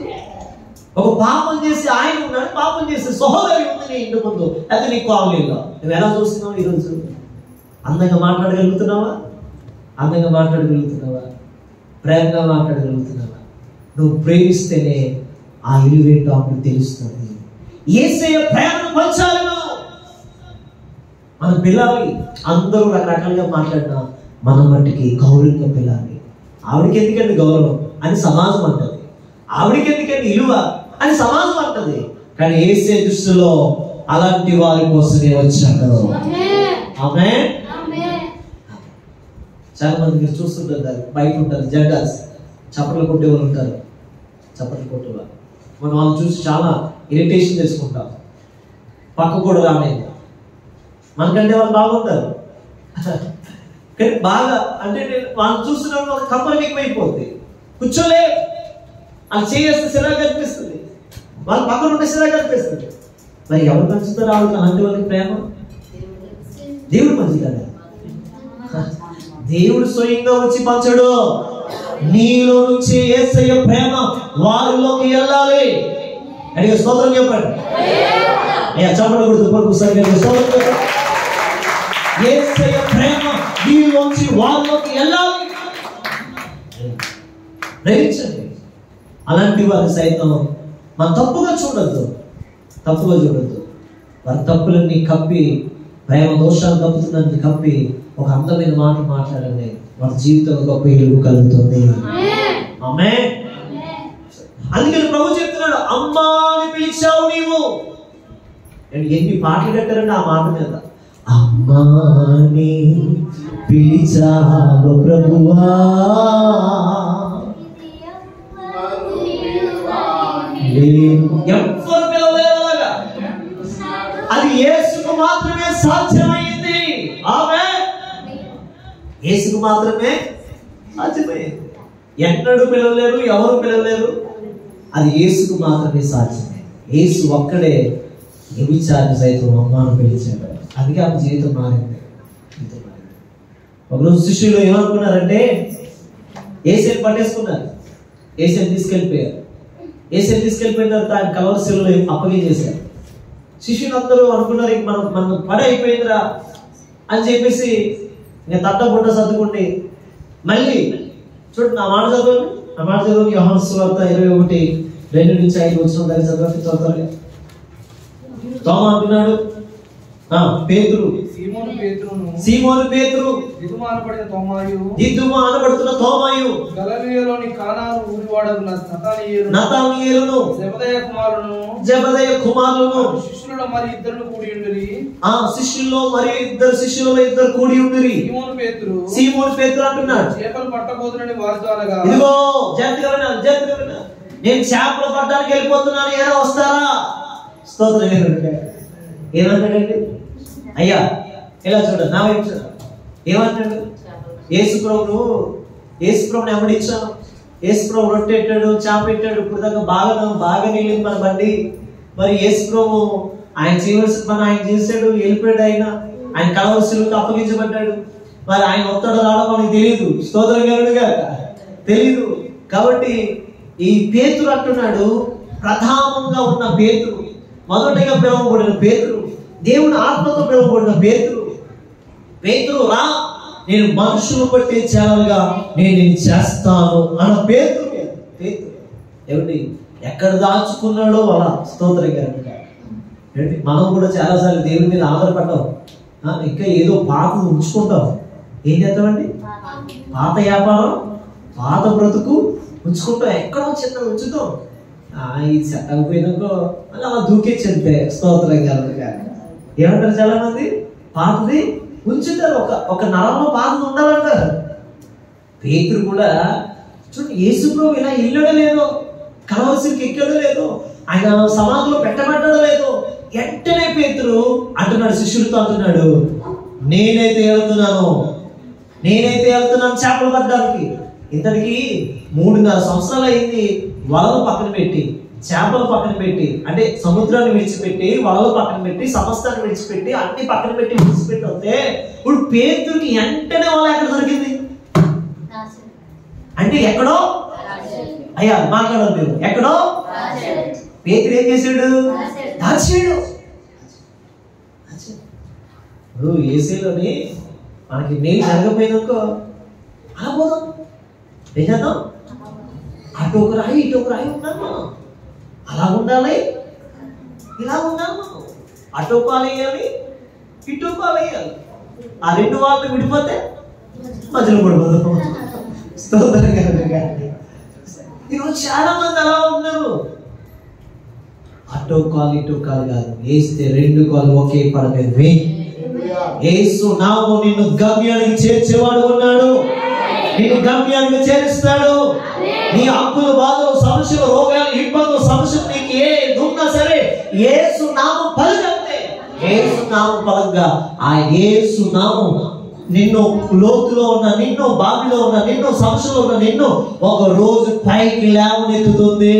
ఒక పాపం చేసి ఆయన ఉన్నాడు, పాపం చేసే సహోదరి ఉంది నీ ఇంటి ముందు, అయితే నీ కాలనీలో, నువ్వు ఎలా చూస్తున్నావు? ఈరోజు అందంగా మాట్లాడగలుగుతున్నావా? ప్రేమగా మాట్లాడగలుగుతున్నావా? నువ్వు ప్రేమిస్తేనే ఆ ఇలువేంటో అప్పుడు తెలుస్తుంది. యేసయ్య ప్రేమను పంచాలి. మన పిల్లాలి. అందరూ రకరకాలుగా మాట్లాడినా మనం మట్టికి గౌరవంగా పిల్లాలి. ఆవిడకి ఎందుకండి గౌరవం అని సమాజం అంటది, ఆవిడకి ఎందుకండి విలువ అని సమాజం అంటది. కానీ యేసయ్య దృష్టిలో అలాంటి వారి కోసమే వచ్చాడు. ఆమేన్. చాలా మంది మీరు చూస్తుంటారు, బయట ఉంటారు జెండాస్, చప్పట్లు కొట్టేవాళ్ళు ఉంటారు, చప్పట్లు కొట్టేవాళ్ళు. మనం వాళ్ళని చూసి చాలా ఇరిటేషన్ చేసుకుంటాం. పక్క కూడా రాలేదు, మనకంటే వాళ్ళు బాగుంటారు. కానీ బాగా అంటే వాళ్ళని చూస్తున్నప్పుడు వాళ్ళకి కంపరం ఎక్కువైపోతుంది. కూర్చోలే వాళ్ళు చేస్తే సిరా కనిపిస్తుంది, వాళ్ళ పక్కన ఉంటే సిరా కనిపిస్తుంది. మరి ఎవరు పంచుతారు అలాంటి వాళ్ళకి ప్రేమ? దేవుడు పంచి కదా, దేవుడు స్వయంగా వచ్చి పంచడు. నీలో నుంచి యేసయ్య ప్రేమ వారిలోకి వెళ్ళాలి. అడిగే స్తోత్రం చెప్పండి. చప్పట్లు కొడుతూ స్తోత్రం చెప్పండి. యేసయ్య ప్రేమ నీలోంచి వారిలోకి వెళ్ళాలి. ప్రేమించండి. అలాంటి వారి సైతం మనం తప్పుగా చూడొద్దు. వారి తప్పులన్నీ కప్పి, ప్రేమ దోషాలు తప్పుతుందని కప్పి ఒక అందమైన మాట మాట్లాడండి, వారి జీవితంలో గొప్ప వెలుగు కలుగుతుంది. ఆమేన్. అందుకని ప్రభు చెప్తున్నాడు, అమ్మా అని పిలిచావు నీవు. ఎన్ని పాటలు కట్టారండి ఆ మాట మీద. అమ్మాని పిలిచావు ప్రభువా, ఎవరు పిలవలేలాగా, అది యేసుకు మాత్రమే సాధ్యమైంది. ఆమేన్. యేసుకు మాత్రమే సాధ్యమైంది. ఎన్నడూ పిలవలేరు, ఎవరు పిలవలేరు, అది యేసుకు మాత్రమే సాధ్యమైంది. యేసు ఒక్కడే వ్యభిచారి సైతం అమ్మాను పిలిచాడు. అందుకే ఆమె జీవితం మారింది. ఒకరోజు శిష్యులు ఏమనుకున్నారంటే యేసుని పట్టేసుకున్నారు. యేసుని తీసుకెళ్ళిపోయారు. యేసుని తీసుకెళ్ళిపోయిన తర్వాత ఆయన కలవరి శిలువలో అప్పగించేశారు. శిష్యులు అందరూ అనుకున్నారు ఇంక మనం పని అయిపోయిందిరా అని చెప్పేసి నేను తట్టబుట్ట సర్దుకుంటే మళ్ళీ చూడండి నా మాట చదవండి. యోహాను సువార్త 21:2-5 వచ్చిన దాన్ని చదవండి. తోమా అంటున్నాడు, పేతురు, సీమోను పేతురు, దిదుమ అనబడుతున్న తోమాయు, గలిలయలోని కానాను ఊరివాడగు నతానీయేలును, జెబెదయి కుమారులను, శిష్యులలో మరి ఇద్దరు కూడి ఉండిరి. శిష్యుల్లో మరి ఇద్దరు కూడి ఉండిరి. సీమోను పేతురు అంటున్నాడు, చేపలు పట్టబోతునని వారితో అనగా, ఇదిగో జాగ్రత్తగా నేను చేపలు పట్టడానికి వెళ్ళిపోతున్నాను, ఏదో వస్తారా? స్తోత్రం. ఏమంటాడండి? అయ్యా ఇలా చూడండి, నా వైపు చూడండి. ఏమంటాడు? యేసుప్రభుని ఎవడిచ్చాను? యేసుప్రభు రొట్టె పెట్టాడు, చేప పెట్టాడు. ఇప్పుడు దాకా బాగా నీళ్ళింది మన బండి. మరి యేసుప్రభు ఆయన చేయవలసిన పని ఆయన చేశాడు, వెళ్ళిపోయాడు. ఆయన కలవలసిలకు అప్పగించబడ్డాడు. మరి ఆయన ఒత్తడు రావడం మనకి తెలియదు. స్తోత్రం గారుగా తెలీదు. కాబట్టి ఈ పేతురు అంటున్నాడు, ప్రధానంగా ఉన్న పేతురు, మొదటిగా పిలువబడిన పేతురు, దేవుని ఆత్మతో పిలువబడిన పేతురు రా, నేను మనుషులు బట్టి చేయాలిగా నేను చేస్తాను అన్న పేతురు. ఏమిటి ఎక్కడ దాచుకున్నాడో అలా. స్తోత్రం గారు. మనం కూడా చాలాసార్లు దేవుని మీద ఆధారపడ్డాం. ఇంకా ఏదో పాత ఉంచుకుంటాం. ఏం చేస్తామండి? పాత వ్యాపారం, పాత బ్రతుకు ఉంచుకుంటాం. ఎక్కడో చిన్న ఉంచుతాం. ఇది సెట్ అయిపోయినాకో మళ్ళీ అలా దూకించంతే. స్తోత్రం గారు. ఏమంటారు చాలా మంది? పాతది ఉంచుతారు. ఒక నరంలో పాతది ఉండాలంటారు. పేతురు కూడా చూడండి, యేసుప్రభు ఇలా వెళ్ళడం లేదు, కలవలసికి ఎక్కడం లేదు, ఆయన సమాధిలో పెట్టబడ్డడం లేదు. వెంటనే పేతురు అంటున్నాడు, శిష్యుడితో అంటున్నాడు, నేనైతే వెళ్తున్నాను చేపలు పట్టడానికి. ఇంతటికి 3.5 సంవత్సరాలు అయింది. వలలు పక్కన పెట్టి, చేపలు పక్కన పెట్టి, అంటే సముద్రాన్ని విడిచిపెట్టి, వలలు పక్కన పెట్టి, సమస్తాన్ని విడిచిపెట్టి, అన్ని పక్కన పెట్టి విడిచిపెట్టి వస్తే ఇప్పుడు పేతురుకి వెంటనే వల ఎక్కడ దొరికింది అంటే ఎక్కడో, అయ్యా మాట్లాడదు, ఎక్కడో పేతురు ఏం చేశాడు? దాచాడు. ఏసీలోని మనకి నీళ్ళు జరగపోయినాకో అలా పోదాం. ఏం చేద్దాం? అటు ఒక రాయి ఇటు ఒక రాయి ఉన్నాను మనం. అలా ఉండాలి, ఇలా ఉండాలి మనం. అటు పాలు వేయాలి, ఇటు పాలు వేయాలి. ఆ రెండు వాళ్ళు విడిపోతే మధ్యలో పడిపోతాం. ఈరోజు చాలా మంది అలా ఉన్నారు. అటో కాలు ఇటో కాలు కాదు, వేస్తే 2 కాలు ఒకే పడలేదు. యేసు నామము నిన్ను గమ్యానికి చేర్చేవాడు ఉన్నాడు. నిన్ను గమ్యానికి చేరుస్తాడు. నీ అప్పులు, బాధలు, సమస్యలు, రోగాలు, ఇబ్బందులు, సమస్యలు నీకు ఏదున్నా సరే యేసు నామం పలకంతే. యేసు నామం పలంగా ఆ యేసు నామం నిన్ను లోతులో ఉన్న నిన్ను, బావిలో ఉన్న నిన్ను, సమస్యలో ఉన్న నిన్ను ఒక రోజు పైకి లేవనెత్తుతుంది.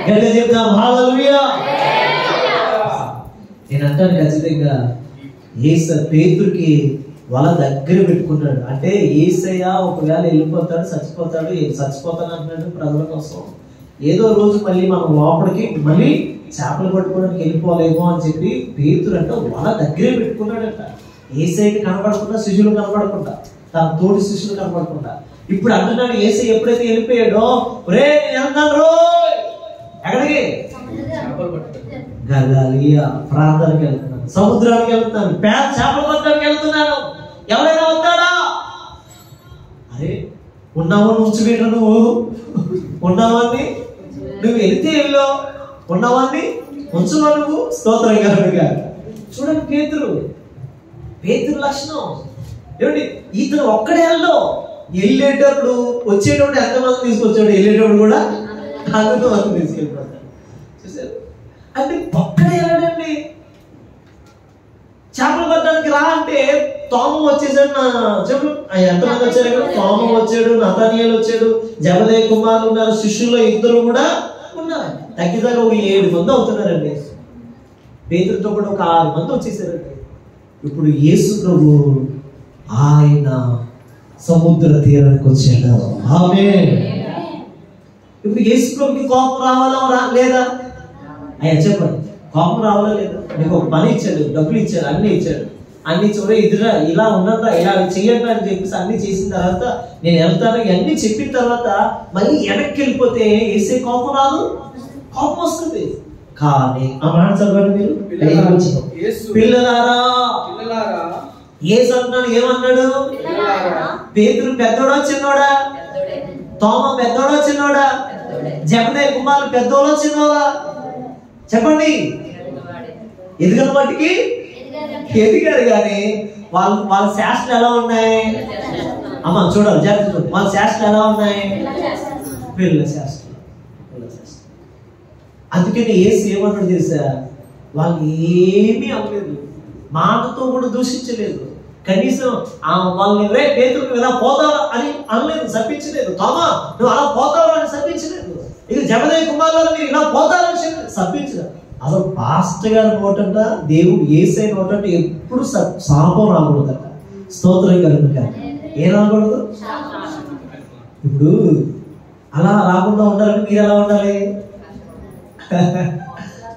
గట్టిగా చెప్తాం హల్లెలూయా. నేను అంటాను ఖచ్చితంగా, పేతురుకి వల దగ్గర పెట్టుకున్నాడు. అంటే యేసయ్య ఒకవేళ వెళ్ళిపోతాడు, చచ్చిపోతాను అంటున్నాడు ప్రజల కోసం. ఏదో రోజు మళ్ళీ మనం లోపలికి మళ్ళీ చేపలు పట్టుకోవడానికి వెళ్ళిపోలేమో అని చెప్పి పేతురు అంటే వల దగ్గరే పెట్టుకున్నాడట. యేసయ్యకి కనపడకుండా, శిష్యులు కనపడకుండా, తన తోటి శిష్యులు కనపడకుండా. ఇప్పుడు అంటున్నాడు, యేసయ్య ఎప్పుడైతే వెళ్ళిపోయాడో, రే నేను వెళ్తాను రోయ్. ఎక్కడికి? గలిలయ ప్రాంతానికి వెళ్తున్నాను, సముద్రానికి వెళ్తున్నాను, చేపలు పట్టడానికి వెళ్తున్నాను. ఎవరైనా వస్తాడా? అరే ఉన్నావని ఉంచిపెట్టు, నువ్వు ఉన్నావని నువ్వు వెళితే వెళ్ళు, ఉన్నవాన్ని ఉంచువా నువ్వు. స్తోత్రం గారుగా. చూడండి పేతురు లక్షణం ఏమిటి? ఇతను ఒక్కడే వెళ్ళేటప్పుడు వచ్చేటప్పుడు ఎంతమంది తీసుకొచ్చాడు, వెళ్ళేటప్పుడు కూడా అంతమంది తీసుకెళ్ళిపోతాడు. చూసారు? అంటే ఒక్కడే వెళ్ళాడండి. చేపలు పట్టడానికి రా అంటే తోమ వచ్చేసాడు. చెప్పు ఎంతమంది వచ్చారు ఇక్కడ? తోమ వచ్చాడు, నతానీయేలు వచ్చాడు, జెబెదయి కుమారులు ఉన్నారు, శిష్యుల్లో 2 కూడా ఉన్నారు. తగ్గిదాకా ఒక 7 మంది అవుతున్నారండి. పేతురుతో కూడా ఒక 6 మంది వచ్చేసారండి. ఇప్పుడు యేసు ప్రభు ఆయన సముద్ర తీరానికి వచ్చాడు. ఆమేన్. ఇప్పుడు యేసు ప్రభుకి కోపం రావాలా లేదా? అయ్యా చెప్పండి, కోపం రావాలా లేదా? నీకు ఒక పని ఇచ్చాడు, డబ్బులు ఇచ్చాడు, అన్ని ఇచ్చాడు, అన్ని చూడే ఇదిరా ఇలా ఉన్నదా ఇలా చెయ్యండి అని చెప్పేసి అన్ని చేసిన తర్వాత నేను వెళ్తాను ఇవన్నీ చెప్పిన తర్వాత మళ్ళీ వెనక్కి వెళ్ళిపోతే వేసే కోపం రాదు, కోపం వస్తుంది. కానీ ఆ మాట చదవండి మీరు. పిల్లలారా యేసు అంటున్నాడు, ఏమన్నాడు? పేతురు పెద్దోడా చిన్నోడా? తోమ పెద్దోడా చిన్నోడా? జబదయి కుమారులు పెద్దోడా చిన్నోడా? చెప్పండి. ఎదుగుల మట్టికి ఎదిగారు కానీ వాళ్ళ శాస్త్రాలు ఎలా ఉన్నాయి? అమ్మ చూడాలి జాగ్రత్త. వాళ్ళ శాస్త్రాలు ఎలా ఉన్నాయి? పిల్లల శాస్త్రం. అందుకని యేసు ఏమన్నాడు తెలుసా? వాళ్ళు ఏమీ అవ్వలేదు, మాటతో కూడా దూషించలేదు, కనీసం వాళ్ళని పేతురుకు ఇలా పోతావా అని అనలేదు, శపించలేదు. తోమా నువ్వు అలా పోతావా అని శపించలేదు. ఇక జబదయి కుమారులు మీరు ఇలా పోతారని శపించలేదు. అసలు పాస్టర్ గారి నోటంట, దేవుడు యేసయ్య నోటంట ఎప్పుడు శాపం రాకూడదట. స్తోత్రం కలుగుగా. ఏం రాకూడదు? ఇప్పుడు అలా రాకుండా ఉండాలంటే మీరు ఎలా ఉండాలి?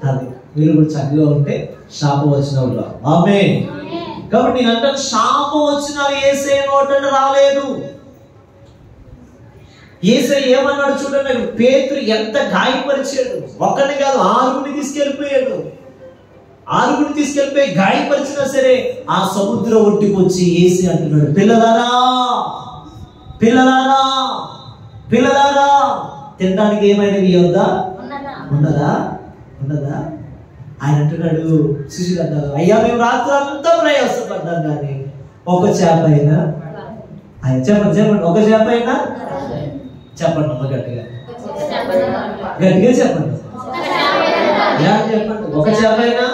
అది మీరు కూడా చక్కగా ఉంటే శాపం వచ్చిన వాళ్ళు. ఆమేన్. కాబట్టి నేను అంటాను, శాపం వచ్చిన యేసయ్య నోటంట రాలేదు. యేసయ్య ఏమన్నాడు చూడండి. పేతురు ఎంత గాయపరిచాడు, ఒక్కడిని కాదు 6 తీసుకెళ్ళిపోయాడు. 6 తీసుకెళ్ళిపోయి గాయపరిచినా సరే ఆ సముద్ర ఒడ్డుకు వచ్చి యేసయ్య అంటున్నాడు, పిల్లలారా పిల్లలారా పిల్లలారా తినడానికి ఏమైనా మీ వద్ద ఉన్నదా? ఉన్నదా? ఆయన అంటున్నాడు, శిష్యులు అంటారు, అయ్యా మేము రాత్రి అంతా ప్రయాసపడ్డాం కానీ ఒక చేప అయినా. ఆయన చెప్పండి ఒక చేప అయినా చెప్పండి అమ్మ, గట్టిగా గట్టిగా చెప్పండి. చెప్పండి ఒక చేప అయినా.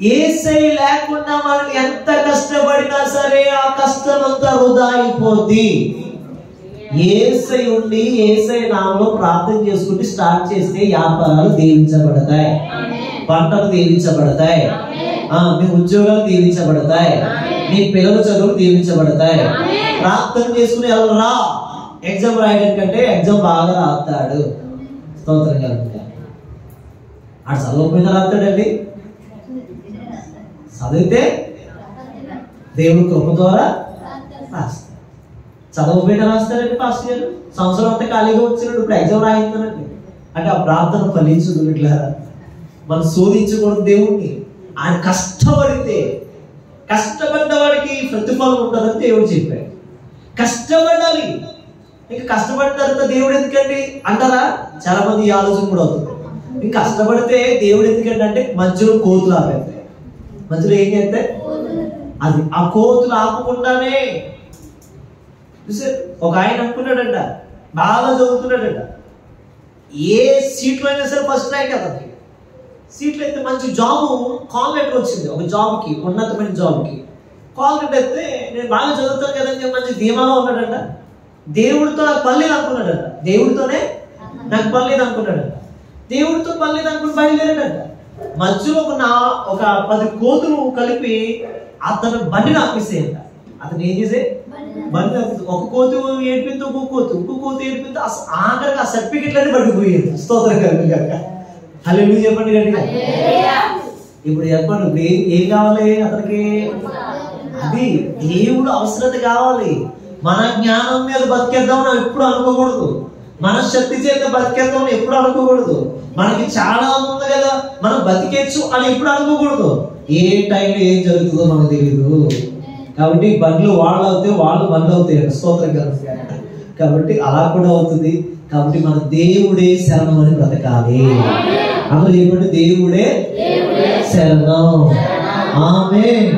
యేసయ్య లేకుండా మనం ఎంత కష్టపడినా సరే ఆ కష్టం అంతా వృధా అయిపోద్ది. యేసయ్య ఉండి యేసయ్య నామములో ప్రార్థన చేసుకుంటూ స్టార్ట్ చేస్తే వ్యాపారాలు దీవించబడతాయి, పంటలు దీవించబడతాయి, మీ ఉద్యోగాలు దీవించబడతాయి, మీ పిల్లల చదువులు దీవించబడతాయి. ప్రార్థన చేసుకుని ఎవరా ఎగ్జామ్ రాయడం కంటే ఎగ్జామ్ బాగా రాస్తాడు. స్తోత్రం కలుగుతాడు. ఆడు చదవకపోయినా రాస్తాడండి, చదివితే దేవుడి కృప ద్వారా రాస్తాడు. చదవకపోయినా రాస్తారండి పాస్టర్ గారు. సంవత్సరం అంతా ఖాళీగా వచ్చినాడు, ఇప్పుడు ఎగ్జామ్ రాయిస్తానండి అంటే ఆ ప్రార్థన ఫలించదు. ఇట్లా మనం శోధించకూడదు దేవుణ్ణి. ఆయన కష్టపడితే కష్టపడ్డ వాడికి ప్రతిఫలం ఉంటుందని దేవుడు చెప్పాడు. కష్టపడాలి. ఇంకా కష్టపడిన తర్వాత దేవుడు ఎందుకండి అంటారా? చాలా మంది ఈ ఆలోచన కూడా అవుతుంది. ఇంకా కష్టపడితే దేవుడు ఎందుకంటే అంటే మధ్యలో కోతులు ఆపేస్తాయి. మధ్యలో ఏం చేస్తాయి? అది ఆ కోతులు ఆపకుండానే ఒక ఆయన అనుకున్నాడంట, బాగా చదువుతున్నాడంట, ఏ సీట్లో అయినా సరే ఫస్ట్ ర్యాంక్ అతనికి. సీట్లు అయితే మంచి జాబ్ కాల్ లెటర్ వచ్చింది, ఒక జాబ్కి, ఉన్నతమైన జాబ్కి కాల్ లెటర్ అయితే నేను బాగా చదువుతాను కదండి మంచి ధీమాలో ఉన్నాడంట. దేవుడితో నాకు పర్లేదు అనుకున్నాడంట, దేవుడితోనే నాకు పర్లేదు అనుకున్నాడంట. దేవుడితో పర్లేదు అనుకుని బయలుదేరాడంట. మధ్యలో ఒక 10 కోతులు కలిపి అతను బండిని ఆపేసేయంట. అతను ఏం చేసే బండి ఆపేసి ఒక కోతి ఏడిపింది, ఇంకో కోతి ఏడిపింది, ఆఖరికి ఆ సర్టిఫికెట్లన్నీ పడిపోయేది. స్తోత్రం కలుగుగాక. హల్లెలూయా చెప్పండి గట్టిగా. ఇప్పుడు చెప్పండి, ఇప్పుడు ఏం కావాలి అతనికి? అది దేవుడు అవసరత కావాలి. మన జ్ఞానం మీద బతికేద్దాం ఎప్పుడు అనుకోకూడదు, మన శక్తి చేత బతికేద్దాం ఎప్పుడు అనుకోకూడదు, మనకి చాలా ఉంది కదా మనం బతికేచ్చు అని ఎప్పుడు అనుకోకూడదు. ఏ టైంలో ఏం జరుగుతుందో మనకు తెలియదు. కాబట్టి బండ్లు వాళ్ళు అవుతాయి, వాళ్ళు బండ్లు అవుతాయి. స్తోత్రం కలుగుతాయి. కాబట్టి అలా కూడా అవుతుంది. కాబట్టి మన దేవుడే శరణం అని బ్రతకాలి. అందరూ చెప్పండి, దేవుడే శరణం. ఆమేన్.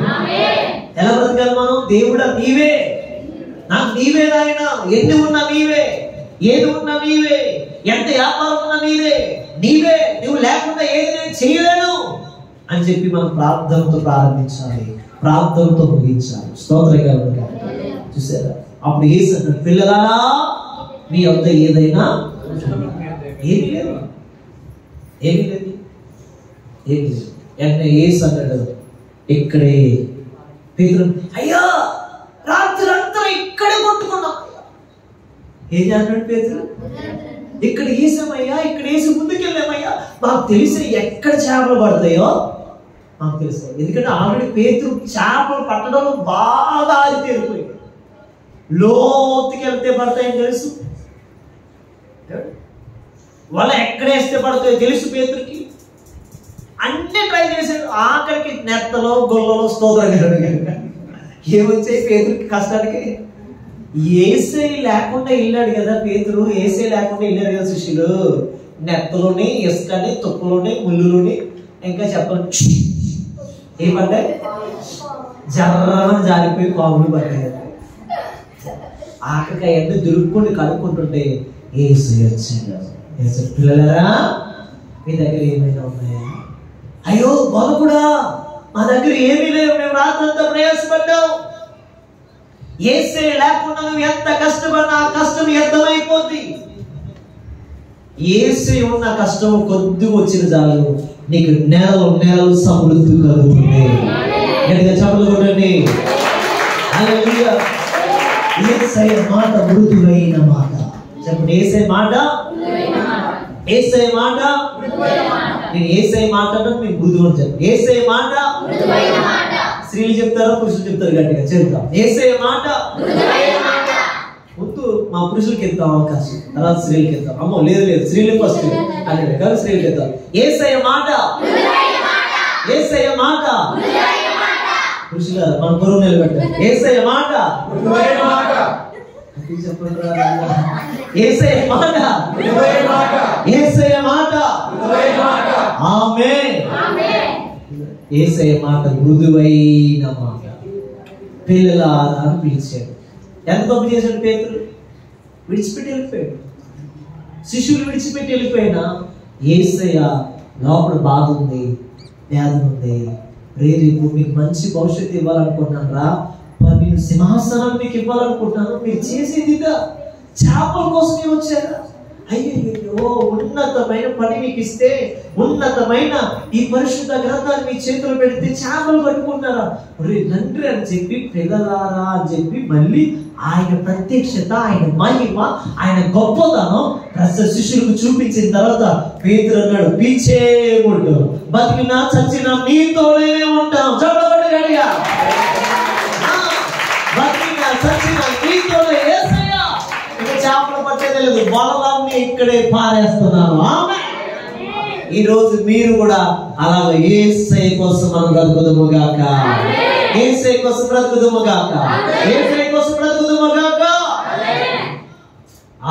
ఎలా బ్రతకాలి మనం? దేవుడా నీవే, నాకు నీవే నాయన, ఎన్ని ఉన్నా నీవే, ఏది ఉన్నా నీవే, ఎంత వ్యాపారం ఉన్నా నీవే, నీవే, నువ్వు లేకుండా ఏది నేను చేయలేను అని చెప్పి మనం ప్రార్థనతో ప్రారంభించాలి, ప్రార్థనతో ముగించాలి. స్తోత్రంగా చూసారా? అప్పుడు యేసు పిల్లలారా మీ వద్ద ఏదైనా ఏమీ లేదు, ఏమీ లేదు. ఏమి వెంటనే యేసు అన్నాడు, ఇక్కడే. పేతురు, అయ్యా రాత్రి అంతా ఇక్కడే కొట్టుకున్నాం. ఏం చేస్తున్నాడు పేతురు? ఇక్కడ వేసామయ్యా, ఇక్కడ వేసి ముందుకెళ్ళామయ్యా, మాకు తెలిసి ఎక్కడ చేపలు పడతాయో మాకు తెలుసు. ఎందుకంటే ఆల్రెడీ పేతురు చేపలు పట్టడంలో బాగా ఆరితేరిపోయింది. లోతుకి వెళ్తే పడతాయని తెలుసు, వాళ్ళ ఎక్కడ వేస్తే పడతాయో తెలుసు పేతురికి. అన్ని ట్రై చేశాడు. ఆఖరికి నెత్తలో గొల్లలో స్తోత్రం ఏమొచ్చాయి పేతురికి కష్టానికి? ఏసై లేకుండా వెళ్ళాడు కదా పేతురు, ఏసై లేకుండా వెళ్ళాడు కదా శిష్యులు. నెత్తలోని, ఇసుకని, తుప్పలోని, ముళ్ళులోని, ఇంకా చెప్పండి ఏమంటాయి, జర్రని జారిపోయి పాములు పడ్డాయి. ఆఖరికి అవన్నీ దురుక్కొని కడుక్కుంటుంటే ఏసై వచ్చాడు. ఏసై, పిల్లలరా మీ దగ్గర ఏమైనా ఉన్నాయా? అయ్యో బోధకుడా, మా దగ్గర ఏమీ లేవు, మేము రాత్రంతా ప్రయాసపడ్డాం. ఏసై లేకుండా నువ్వు ఎంత కష్టపడినా ఆ కష్టం వ్యర్థమైపోద్ది. ఏసై ఉన్న కష్టం కొద్దిగా వచ్చిన చాలు నీకు నెలలు నెలలు సమృద్ధి కలుగుతుంది. గట్టిగా చప్పట్లు కొట్టండి. హల్లెలూయా. ఏసై మాట మృదువైన మాట. చెప్పండి, ఏసై మాట, ఏసై మాట. నేను ఏసై మాట అంటే మీకు మృదువు అని చెప్పండి. ఏసై మాట. స్త్రీలు చెప్తారా పురుషులు చెప్తారు? గట్టిగా చెప్తాం. ఏసై మాట. ముందు మా పురుషులకి ఇద్దాం అవకాశం, తర్వాత స్త్రీలకి ఇద్దాం. అమ్మో లేదు లేదు, స్త్రీలు ఫస్ట్ అంటే కాదు, స్త్రీలకి ఇద్దాం. ఏసై మాట. ఏసై మాట. పురుషులు మన పొరుగు నిలబెట్టారు. ఏసై మాట. చెప్పండి, ఏసై మాట. ఏసై మాట. ఆమేన్. ఏసై మాట మృదువైన మాట. పిల్లలారా అని పిలిచాడు. ఎంత తప్పు చేశాడు పేతురు? విడిచిపెట్టి వెళ్ళిపోయాడు. శిష్యులు విడిచిపెట్టి వెళ్ళిపోయినా ఏసయ్య లోపల బాధ ఉంది, వ్యాధి ఉంది. రేపు మీకు మంచి భవిష్యత్తు ఇవ్వాలనుకుంటున్నాను రా, నేను సింహాసనాన్ని మీకు ఇవ్వాలనుకుంటున్నాను, మీరు చేసేది చేపల కోసమే వచ్చారా? అయ్యో, ఉన్నతమైన పని మీకు ఇస్తే, ఉన్నతమైన ఈ పరిశుద్ధ గ్రంథాన్ని మీ చేతులు పెడితే చేపలు పట్టుకుంటారా? రండి అని చెప్పి, పిల్లలారా అని చెప్పి మళ్ళీ ఆయన ప్రత్యక్షత, ఆయన మహిమ, ఆయన గొప్పతనం శిష్యులకు చూపించిన తర్వాత పేతురు అన్నాడు, పీచే ఉండు, బతికినా చచ్చినా నీతోనే ఉంటాం. చదవండి గట్టిగా. బతికినా చచ్చినా నీతోనే. యేసయ్యా, ఇక చేపలు పట్టేదే లేదు, బలవాన్ని ఇక్కడే పారేస్తున్నాను. ఆమేన్. ఈ రోజు మీరు కూడా అలాగే యేసయ్య కోసం మనం బ్రతుకుదుము గాక. యేసయ్య కోసం బ్రతుకుదుము గాక. యేసయ్య కోసం బ్రతుకుదుము గాక.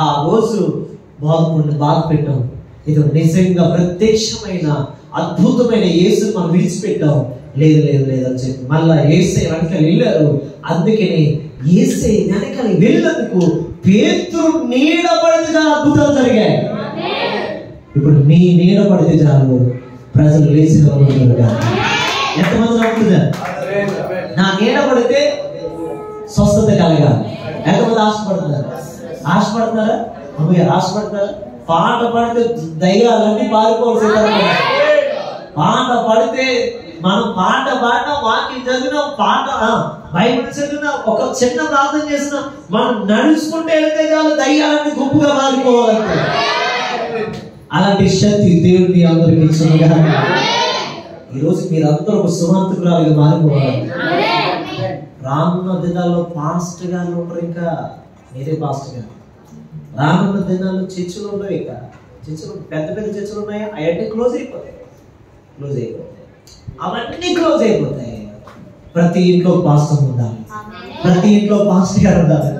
ఆ రోజు బాధపడి బాధ పెట్టాం. ఇది నిజంగా ప్రత్యక్షమైన అద్భుతమైన యేసుని మనం విడిచిపెట్టాం. లేదు లేదు లేదు అని చెప్పి మళ్ళా యేసయ్య వెనకాల వెళ్ళారు. అందుకని యేసయ్య వెనకాల వెళ్ళినందుకు పేతురు నీడ పడితే చాలా అద్భుతాలు జరిగాయి. ఇప్పుడు మీ నీడ పడితే చాలు ప్రజలు లేచిన ఎంతమంది నమ్ముతున్నారు? నా నీడ పడితే స్వస్థత కలగాలి. ఎంతమంది ఆశపడుతున్నారు? ఆశపడుతున్నారా? అమ్మగారు ఆశపడతారా? పాట పడితే దయ్యాలన్నీ పారిపోవాల్సి. పాట పడితే మనం పాట పాడినా, వాక్యం చదివినాం, పాట బైబిల్ చదివినాం, ఒక చిన్న ప్రార్థన చేసినాం, మనం నడుచుకుంటే వెళ్తే చాలు దయ్యాలన్నీ గుంపుగా మారిపోవాలంటే. అలాంటి శక్తి దేవుడి అందరికి ఇచ్చిన. ఈరోజు మీరందరూ ఒక సువార్తికురాలుగా మారిపోవాలి. రానున్న దినాల్లో పాస్టర్ గారు ఉంటారు, ఇంకా మీరే పాస్టర్ గారు. రానున్న దినాల్లో చర్చలు ఉండవు, ఇక చర్చలు పెద్ద పెద్ద చర్చలు ఉన్నాయా, అవన్నీ క్లోజ్ అయిపోతాయి. అవన్నీ క్లోజ్ అయిపోతాయి. ప్రతి ఇంట్లో పాస్టర్ ఉండాలి, ప్రతి ఇంట్లో పాస్టర్ గారు ఉండాలి.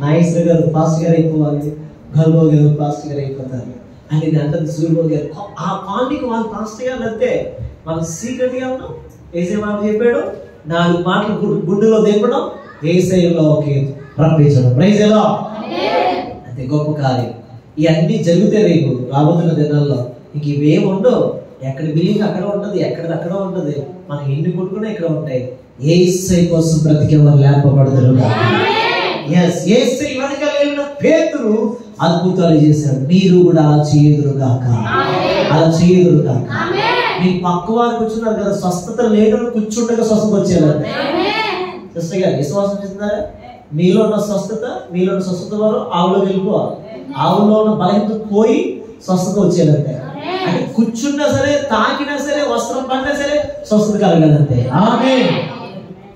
నాగేశ్వర గారు పాస్టర్ గారు అయిపోవాలి, గల్బాబు గారు పాస్టర్ గారు అయిపోతారు. అని అంటే సూర్యబాబు గారు ఆ పాండికి వాళ్ళు పాస్టర్ గారు అంతే. వాళ్ళు సీక్రెట్ గా ఉన్నాం. ఏసై మాట చెప్పాడు, 4 మాటలు గుడ్డులో దింపడం, ఏసైలో ప్రకటించడం. ప్రైజ్ ఎలా అంతే గొప్ప కార్యం. ఇవన్నీ జరిగితే రేపు రాబోతున్న దినాల్లో ఇంక ఇవేమి ఉండవు. ఎక్కడ బిల్లింగ్ అక్కడ ఉంటుంది, ఎక్కడిది అక్కడ ఉంటుంది. మనం ఎన్ని కొట్టుకున్నా ఇక్కడ ఉంటాయి. యేసై కోసం బ్రతికే వారు లేపబడతారు. యేసై వెనకాల వెళ్ళిన పేతురు అద్భుతాలు చేశాడు. మీరు కూడా అలా చేయదురు గాక, అలా చేయదురు గాక. మీ పక్క వారు కూర్చున్నారు కదా, స్వస్థత లేని కూర్చుండగా స్వస్థత వచ్చేయాలంటే సిస్టర్ గారు విశ్వాసం చేస్తున్నారా? మీలో ఉన్న స్వస్థత వారు ఆవులో వెళ్ళిపోవాలి. ఆవులో ఉన్న బలహీనత పోయి స్వస్థత వచ్చేయాలంటే, అంటే కూర్చున్నా సరే, తాకినా సరే, వస్త్రం పడినా సరే స్వస్థత కలగాలంటే. ఆమేన్.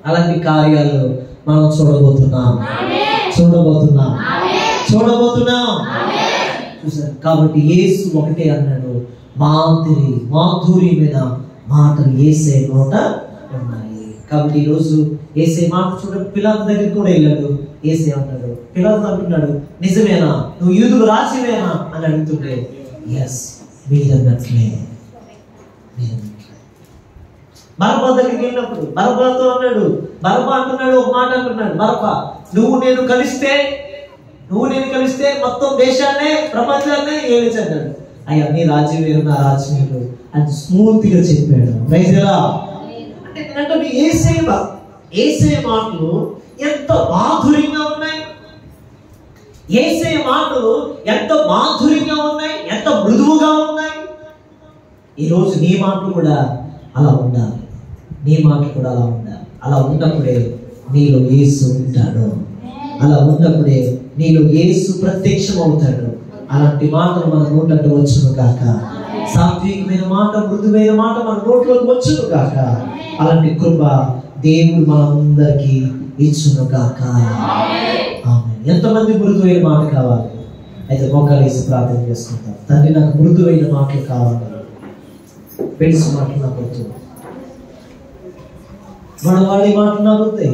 అలాంటి కార్యాలు మనం చూడబోతున్నాం. చూసారు కాబట్టి యేసు ఒకటే అన్నాడు, మాధుర్యమైన మాటలు యేసే నోట ఉన్నాయి. కాబట్టి ఈరోజు యేసే మాట చూడండి. పిలాతు దగ్గరికి కూడా వెళ్ళాడు. యేసే అన్నాడు, పిలాతు అంటున్నాడు, నిజమేనా, నువ్వు యూదులు రాసివేనా అని అడుగుతుంటే, ఎస్ మీరన్నట్లే. బరబ్బా దగ్గరికి వెళ్ళినప్పుడు బరబ్బాతో అన్నాడు, బరబ్బా అంటున్నాడు, ఒక మాట అంటున్నాడు, బరబ్బా నువ్వు నేను కలిస్తే మొత్తం దేశాన్నే ప్రపంచాన్నే ఏలిచన్నాడు. అయ్యా నీ రాజ్యం వేరు, నా రాజ్యం వేరు అని స్మూత్ గా చెప్పాడు. అంటే యేసే మాటలు ఎంత మాధుర్యంగా ఉన్నాయి, యేసే మాటలు ఎంత మాధుర్యంగా ఉన్నాయి, ఎంత మృదువుగా ఉన్నాయి. ఈరోజు నీ మాటలు కూడా అలా ఉండాలి. అలా ఉన్నప్పుడే నీలో యేసు ఉంటాడు. అలా ఉన్నప్పుడే నీలో యేసు ప్రత్యక్షం అవుతాడు. అలాంటి మాటలు మన నోట్లోకి వచ్చును కాక. సాత్వికమైన మాట, మృదువైన మాట మన నోట్లోకి వచ్చును కాక. అలాంటి కృప దేవుడు మనందరికీ ఇచ్చును కాక. ఎంతమంది మృదువైన మాట కావాలి? అయితే మోకాలు వేసి ప్రార్థన చేసుకుంటాం. తండ్రి, నాకు మృదువైన మాటలు కావాలి, పెళ్లి మాటలు నాకు వద్దు, మనవాడి మాటలు నాకు వద్దు.